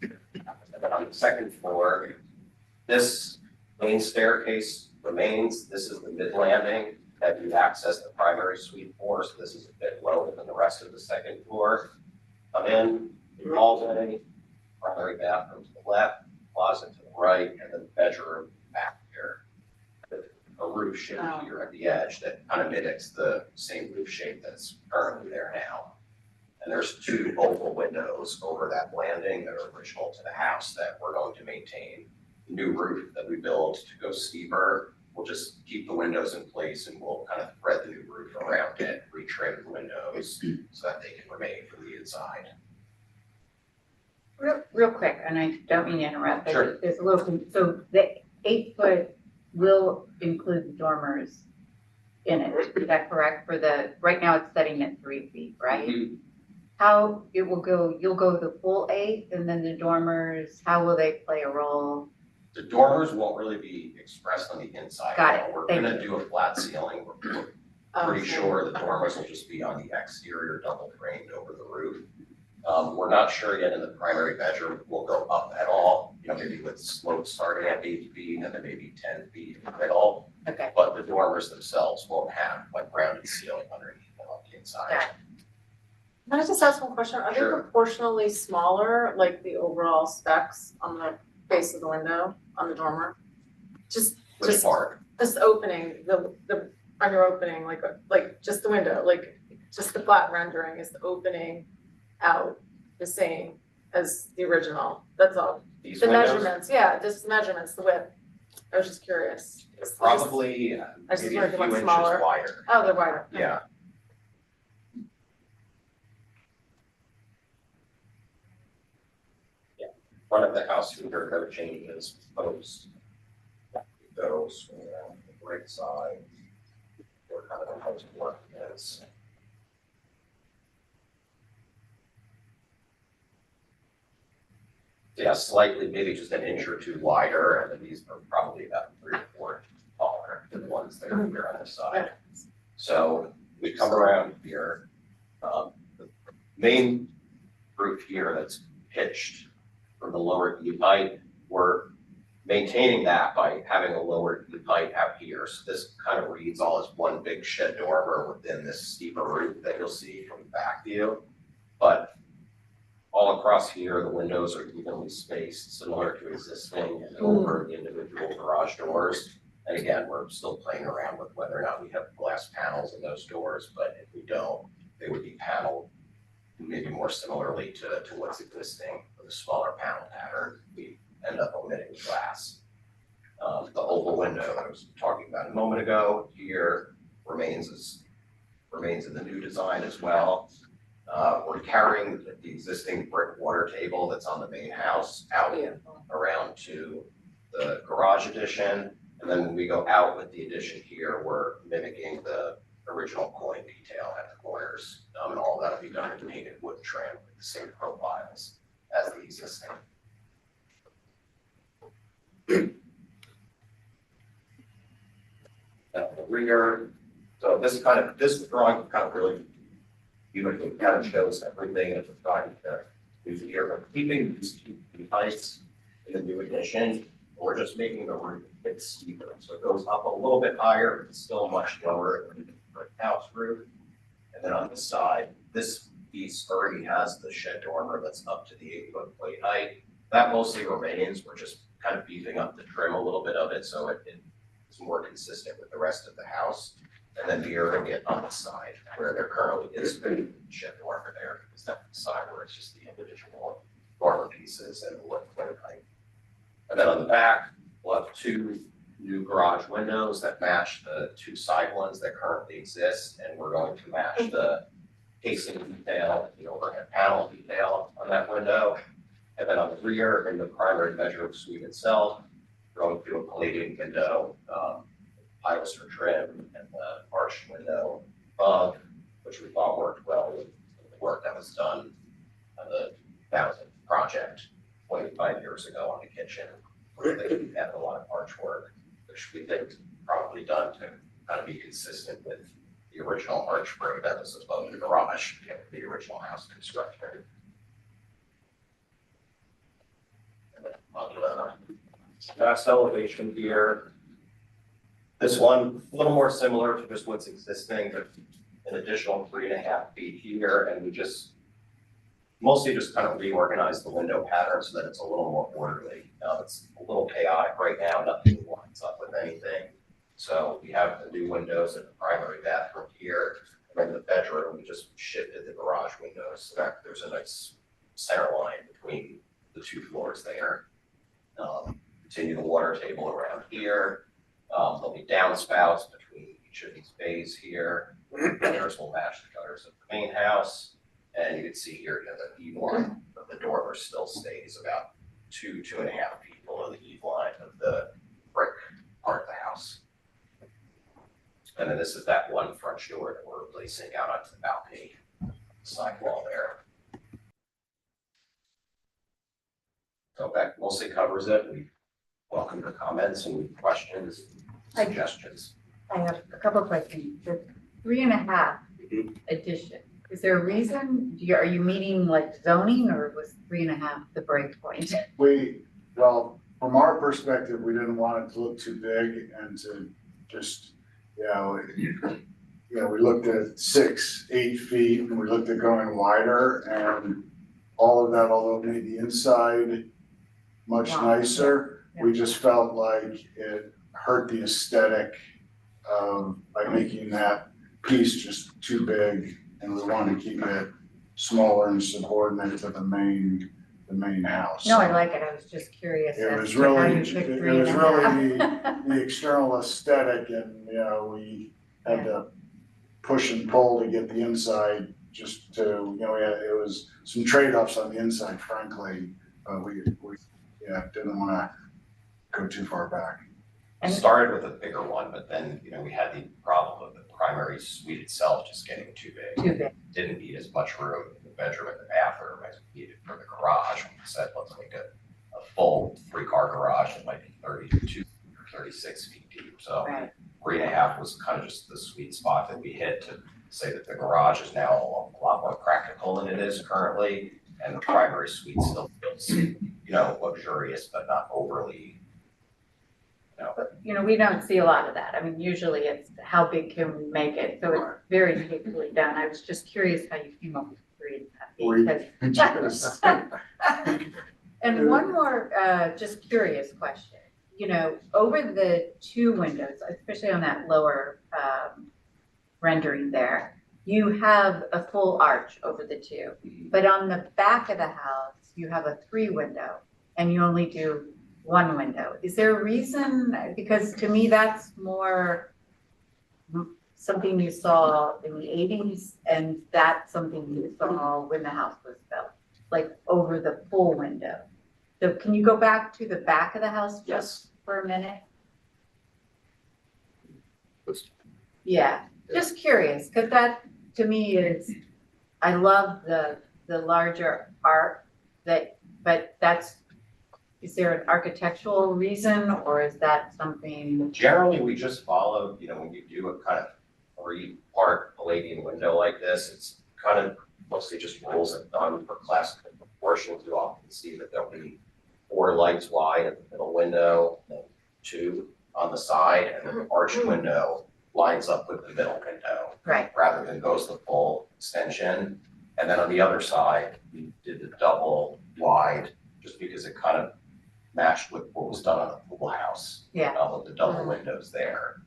And then on the second floor, this main staircase remains. This is the mid landing that you access the primary suite for. So this is a bit lower than the rest of the second floor. Come in, hallway, primary bathroom to the left, closet to the right, and then bedroom back here. The a roof shape here at the edge that kind of mimics the same roof shape that's currently there now. And there's two oval windows over that landing that are original to the house that we're going to maintain. The new roof that we build to go steeper, we'll just keep the windows in place and we'll kind of thread the new roof around it, retrim the windows so that they can remain from the inside. Real quick, and I don't mean to interrupt, Sure. but there's a little, so the 8 foot will include the dormers in it, is that correct? Right now it's setting at 3 feet, right? Mm-hmm. How it will go, you'll go the full 8 and then the dormers, how will they play a role? The dormers won't really be expressed on the inside. Got it. We're Thank gonna do a flat ceiling. We're pretty sure the dormers will just be on the exterior, double framed over the roof. We're not sure yet in the primary bedroom will go up at all, maybe with slopes starting at 8 feet and then maybe 10 feet in the middle. Okay, But the dormers themselves won't have like rounded ceiling underneath them on the inside. got it. Can I just ask one question? Are they Sure. proportionally smaller, like the overall specs on the face of the window, on the dormer? Just Which part? this opening, on your opening, like just the window, like just the flat rendering, is the opening out the same as the original? That's all. These The windows? measurements, yeah, just the measurements, the width. I was just curious. Probably I just maybe a wanted to few look inches smaller. wider. Oh, they're wider. Yeah. Front of the house, there are no changes proposed. Those on the right side, where kind of the house work is. Yeah, slightly, maybe just an inch or two wider, and then these are probably about 3 or 4 inches taller than the ones that are here on this side. So we come around here, the main roof here that's pitched from the lower eave height, we're maintaining that by having a lower eave height out here. So this kind of reads all as one big shed dormer within this steeper roof that you'll see from the back view. But all across here, the windows are evenly spaced, similar to existing, and over the individual garage doors. And again, we're still playing around with whether or not we have glass panels in those doors, but if we don't, they would be paneled maybe more similarly to what's existing with a smaller panel pattern. We end up omitting glass. The oval window that I was talking about a moment ago here remains in the new design as well. We're carrying the existing brick water table that's on the main house out around to the garage addition. And then when we go out with the addition here, we're mimicking the original coin detail at the corners. And all that'll be done in painted wood trim with the same profiles as the existing. The rear, so this drawing kind of really beautifully kind of shows everything that we're trying to do here. We're keeping these two heights in the new addition. We're just making the roof a bit steeper. So it goes up a little bit higher, but it's still much lower than the brick house roof. And then on the side, this piece already has the shed dormer that's up to the 8-foot plate height. That mostly remains. We're just kind of beefing up the trim a little bit of it so it is more consistent with the rest of the house. And then mirroring it on the side where there currently is a shed dormer there, because that's the side where it's just the individual dormer pieces and the wood plate height. And then on the back, we'll have 2 new garage windows that match the 2 side ones that currently exist, and we're going to match the casing detail and the overhead panel detail on that window. And then on the rear, in the primary bedroom suite itself, we're going to do a palladium window, pilaster trim, and the arched window above, which we thought worked well with the work that was done on the 1000 project 25 years ago on the kitchen, where they had a lot of arch work, which we think probably done to kind of be consistent with the original arch road that was above the garage, the original house construction. And then on the last elevation here, this one a little more similar to just what's existing, but an additional 3.5 feet here, and we just mostly just kind of reorganize the window pattern so that it's a little more orderly. It's a little chaotic right now, nothing lines up with anything. So we have the new windows in the primary bathroom here, and in the bedroom, we just shifted the garage windows, so that there's a nice center line between the two floors there. Continue the water table around here. There'll be downspouts between each of these bays here. Gutters will match the gutters of the main house. And you can see here, that the eve line of the dormer still stays about 2.5 feet below the eve line of the brick part of the house. And then this is that one French door that we're replacing out onto the balcony, side wall there. So that mostly covers it. We welcome your comments and questions, suggestions. I have a couple of questions. The 3.5 addition, is there a reason? Are you meeting like zoning, or was 3.5 the break point? Well, from our perspective, we didn't want it to look too big and to just, we looked at 6, 8 feet, and we looked at going wider, and all of that, although it made the inside much nicer, we just felt like it hurt the aesthetic by making that piece just too big, and we wanted to keep it smaller and subordinate to the main house. No, I like it. I was just curious. It as was to how really, you picked it was really 3.5. the external aesthetic, and, we had to push and pull to get the inside just to, it was some trade-offs on the inside, frankly. We didn't wanna go too far back. We started with a bigger one, but then, we had the problem of the primary suite itself just getting too big. Too big. Didn't need as much room in the bedroom and the bathroom as we needed for the garage. We said, let's make a full 3-car garage that might be 32 or 36 feet deep. So Right. 3.5 was kind of just the sweet spot that we hit to say that the garage is now a lot more practical than it is currently. And the primary suite still feels, luxurious, but not overly, But, we don't see a lot of that. I mean, usually it's how big can we make it? So it's very capably done. I was just curious how you came up with 3.5 feet. And one more, just curious question. Over the 2 windows, especially on that lower rendering there, you have a full arch over the 2. But on the back of the house, you have a 3 window, and you only do 1 window. Is there a reason? Because to me, that's more something you saw in the 80s, and that's something you saw when the house was built, like over the full window. So can you go back to the back of the house just for a minute? Yeah, just curious, because that to me is, I love the larger art but is there an architectural reason, or is that something? Generally, we just follow, when you do a kind of 3-part Palladian window like this, it's kind of mostly just rules of thumb for classical proportions. You often see that there'll be 4 lights wide at the middle window, and 2 on the side, and then the arched window lines up with the middle window. Right. Rather than goes the full extension. And then on the other side, we did the double wide, just because it kind of matched with what was done on the pool house. Yeah. With the double windows there.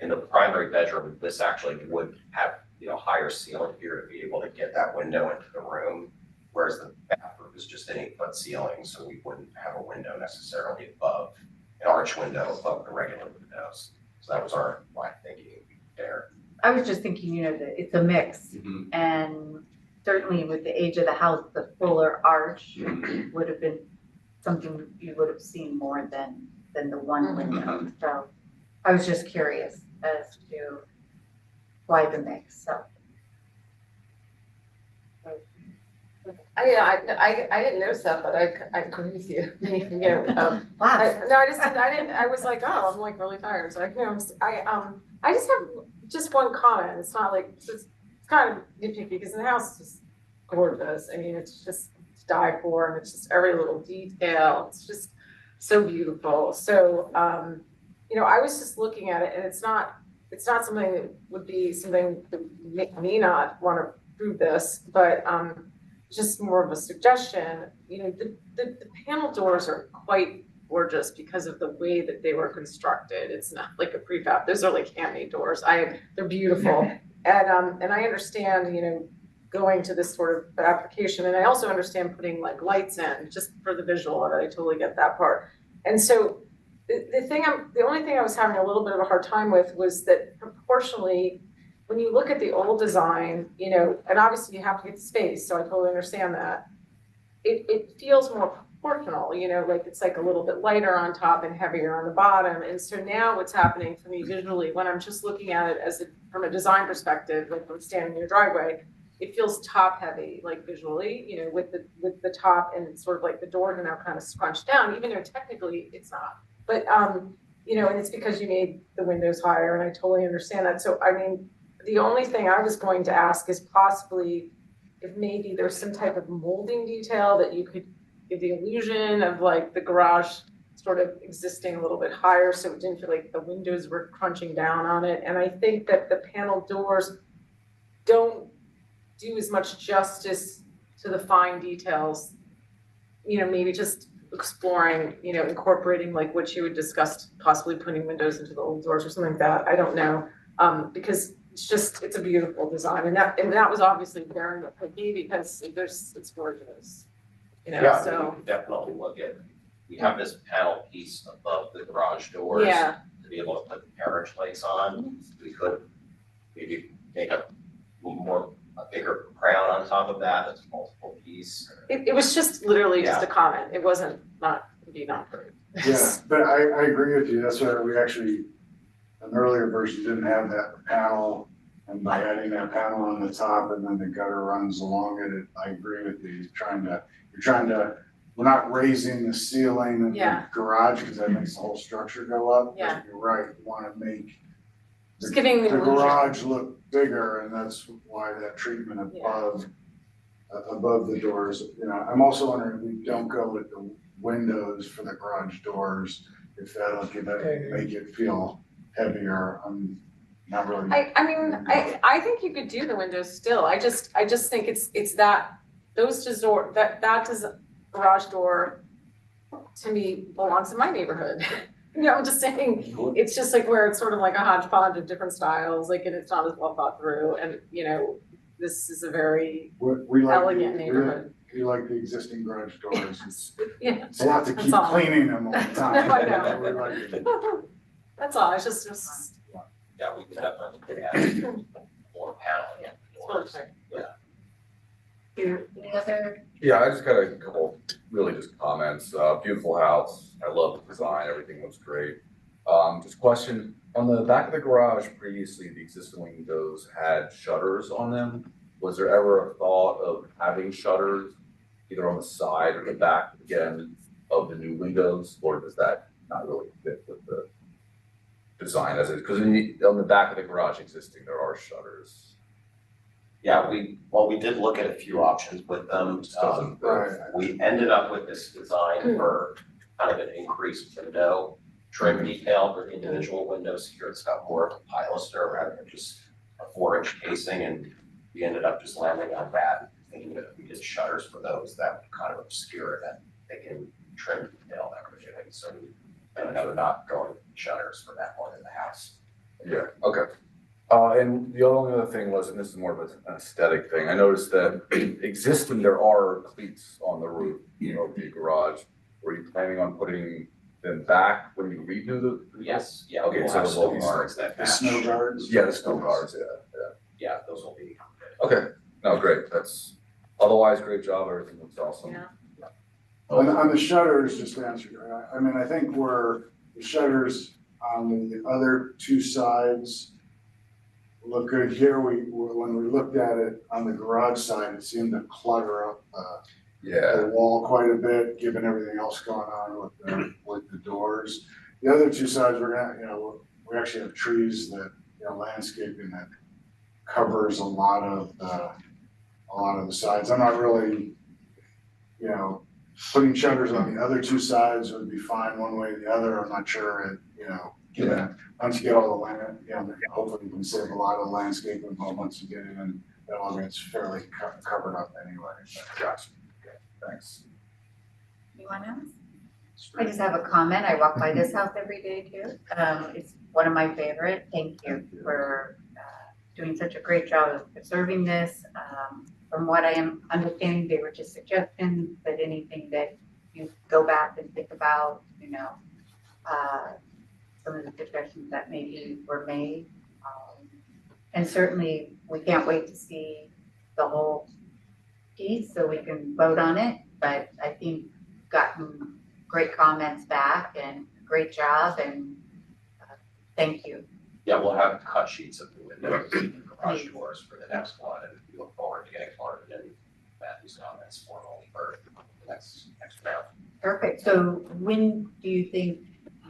In the primary bedroom, this actually would have, higher ceiling here to be able to get that window into the room. Whereas the bathroom is just an 8-foot ceiling, so we wouldn't have a window necessarily above, an arch window above the regular windows. So that was our line of thinking there. I was just thinking, that it's a mix, and certainly with the age of the house, the fuller arch would have been something you would have seen more than the 1 window. So I was just curious as to why the mix. So I didn't notice that, but I agree with you. wow. I was like, oh, I'm like really tired. So I just have one comment. It's not like, it's kind of nitpicky because the house is gorgeous. I mean, it's just to die for, and it's just every little detail. It's just so beautiful. So, I was just looking at it, and it's not something that would be something that make me not want to prove this, but just more of a suggestion. The panel doors are quite gorgeous because of the way that they were constructed. It's not like a prefab. Those are like handmade doors. They're beautiful. And I understand, you know, going to this sort of application, and I also understand putting like lights in just for the visual of it. I totally get that part. And so the only thing I was having a little bit of a hard time with was that proportionally, when you look at the old design, you know, and obviously you have to get the space, so I totally understand that. It feels more proportional, you know, like it's like a little bit lighter on top and heavier on the bottom. And so now what's happening for me visually, when I'm just looking at it from a design perspective, like from standing in your driveway, it feels top heavy, like visually, you know, with the top and sort of like the doors are now kind of scrunched down, even though technically it's not. But you know, and it's because you made the windows higher, and I totally understand that. So I mean, the only thing I was going to ask is possibly if maybe there's some type of molding detail that you could give the illusion of like the garage sort of existing a little bit higher, so it didn't feel like the windows were crunching down on it. And I think that the panel doors don't do as much justice to the fine details. You know, maybe just exploring, you know, incorporating like what you had discussed, possibly putting windows into the old doors or something like that. I don't know, because it's a beautiful design, and that was obviously very picky because it's gorgeous, you know. Yeah, So we could definitely look at, we have this panel piece above the garage doors. yeah, To be able to put the carriage lights on, we could maybe make a bigger crown on top of that, that's a multiple piece. it was just literally just a comment. It wasn't not great. Yeah, but I agree with you. That's why we actually, an earlier version didn't have that panel. And by adding that panel on the top and then the gutter runs along it, I agree with you. You're trying to, we're not raising the ceiling of the Yeah. garage because that makes the whole structure go up. Yeah. But you're right, you want to make Just giving the illusion. garage look bigger, and that's why that treatment above the doors. You know, I'm also wondering if we don't go with the windows for the garage doors, if that'll make it feel heavier. I'm not really. I think you could do the windows still. I just think it's that garage door to me belongs in my neighborhood. You know, I'm just saying, it's just like where it's sort of like a hodgepodge of different styles, like, and it's not as well thought through, and, you know, this is a very elegant neighborhood. We like the existing garage doors. Yeah. It's a lot to keep cleaning them all the time. I know. We like it. That's all, it's just, Yeah, we could definitely add more panel. it's really quick. Any other? Yeah, I just got a couple really just comments. Beautiful house. I love the design. Everything looks great. Just question, on the back of the garage previously, the existing windows had shutters on them. Was there ever a thought of having shutters either on the side or the back again of the new windows, or does that not really fit with the design as it is? Because on the back of the garage existing, there are shutters. Yeah, we did look at a few options with them. We ended up with this design for kind of an increased window trim detail for the individual windows. Here it's got more of a pilaster rather than just a 4-inch casing, and we ended up just landing on that, thinking that if we did shutters for those, that would kind of obscure that thinking trim detail that we're doing. So we ended up not going with shutters for that one in the house. Yeah, okay. And the only other thing was, and this is more of an aesthetic thing, I noticed that existing, there are cleats on the roof, you know, of the garage. Were you planning on putting them back when you redo the? Yes, yeah. Okay, we'll so have those will snow be guards that The match. snow guards? Yeah, the snow guards, Yeah, those will be. Okay, no, great, that's, otherwise, great job, everything looks awesome. Yeah. On the shutters, just to answer, I mean, I think the shutters on the other two sides look good. Here, when we looked at it on the garage side, it seemed to clutter up the wall quite a bit, given everything else going on with the doors. The other two sides, we're gonna, you know, we actually have trees that, you know, landscaping that covers a lot of the sides. I'm not really, you know, putting shutters on the other two sides would be fine one way or the other. I'm not sure, you know, once you get all the land, you know, hopefully you can save a lot of landscaping, but once you get it in, that all gets fairly covered up anyway. Gotcha, okay, thanks. You want to? I just have a comment. I walk by this house every day too. It's one of my favorite. Thank you for doing such a great job of preserving this. From what I am understanding, they were just suggestions, but anything that you go back and think about, some of the suggestions that maybe were made. And certainly, we can't wait to see the whole piece so we can vote on it. But I think gotten great comments back and great job and thank you. Yeah, we'll have cut sheets of the windows and garage doors for the next one, and we look forward to getting started in Matthew's comments formally for the next round. Perfect. So when do you think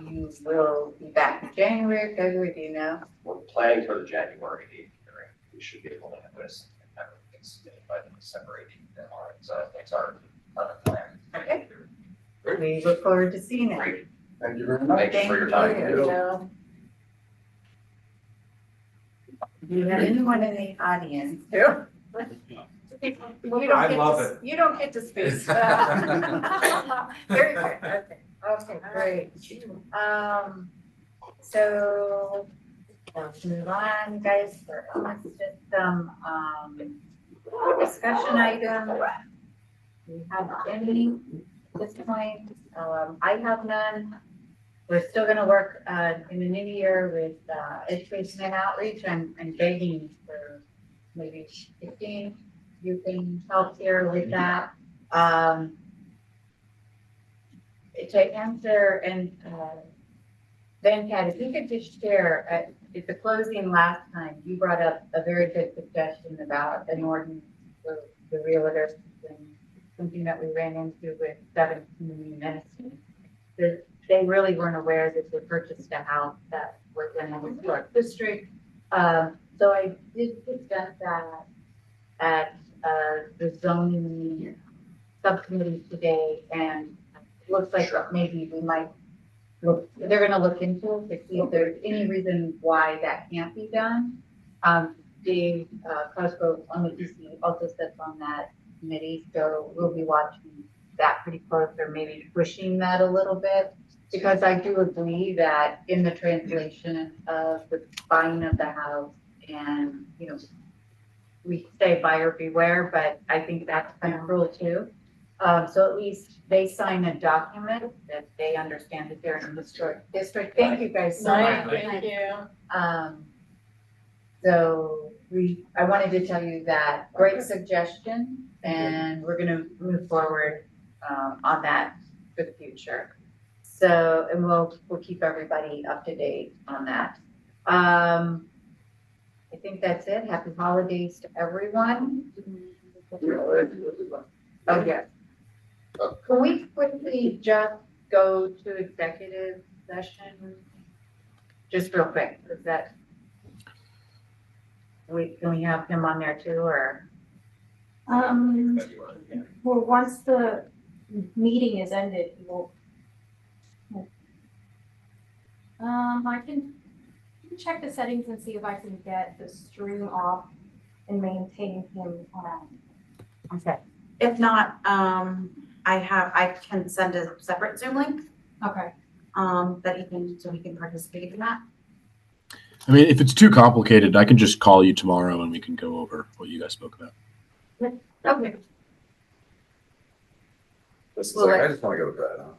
you will be back in January, February, do you know? We're planning for the January 8th hearing. We should be able to have this and have everything submitted by the December 18th deadline. So that's our plan. Okay. We look forward to seeing it. Great. Thank you very much. Thank you for your time. Thank you. Do you have anyone in the audience? You don't get to speak. Very good. Okay, great. So let's move on, guys. Let's just some discussion items. Do you have any at this point? I have none. We're still gonna work in the new year with education and outreach. I'm begging for maybe 15. You can help here with that. To answer and then Kat, if you could just share at the closing last time, you brought up a very good suggestion about an ordinance for the realtors and something that we ran into with 7 community medicine. They really weren't aware that they purchased a house that was in a historic district. So I did discuss that at the zoning subcommittee today, and it looks like maybe we might they're gonna look into it to see if there's any reason why that can't be done. Dave Cosgrove on the DC also sits on that committee, so we'll be watching that pretty close, or maybe pushing that a little bit. Because I do agree that in the translation of the buying of the house, and we say buyer beware, but I think that's kind of cruel too. So at least they sign a document that they understand that they're in the historic district. Thank you guys so much. Thank you. So I wanted to tell you that great suggestion, and we're gonna move forward on that for the future. So, and we'll keep everybody up to date on that. I think that's it. Happy holidays to everyone. Oh, yes. Can we quickly just go to executive session? Just real quick, is that, can we have him on there too, or? Well, once the meeting is ended, we'll. I can check the settings and see if I can get the stream off and maintain him on. Okay. If not, I can send a separate Zoom link, Okay. that he can participate in that. I mean, if it's too complicated, I can just call you tomorrow and we can go over what you guys spoke about. Okay. This is Well, like, I just wanna go to bed, huh?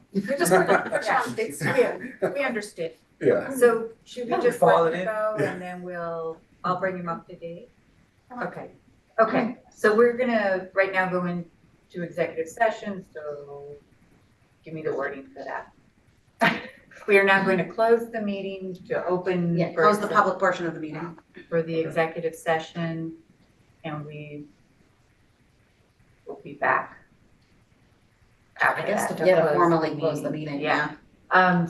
We understood. Yeah. So should we just Follow let it him in? go and then I'll bring him up to date? Okay, okay, so we're gonna right now go into executive session, so give me the wording for that. We are now going to close the meeting to open. Yeah, close the public portion of the meeting. For the executive session, and we will be back. I guess to formally close the meeting, yeah.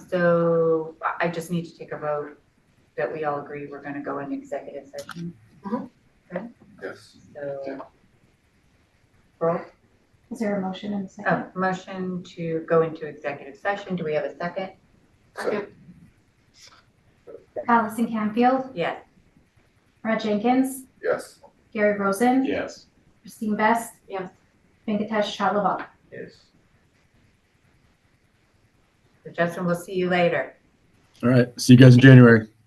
So I just need to take a vote that we all agree we're gonna go in executive session. Okay, Yes. so. Roll. Is there a motion in a second? Oh, motion to go into executive session. Do we have a second? So, Allison Canfield, Yes. Brett Jenkins, yes. Gary Rosen, Yes. Christine Best. Yes. Venkatesh Chatlaval. Yes. So Justin, we'll see you later. All right. See you guys in January.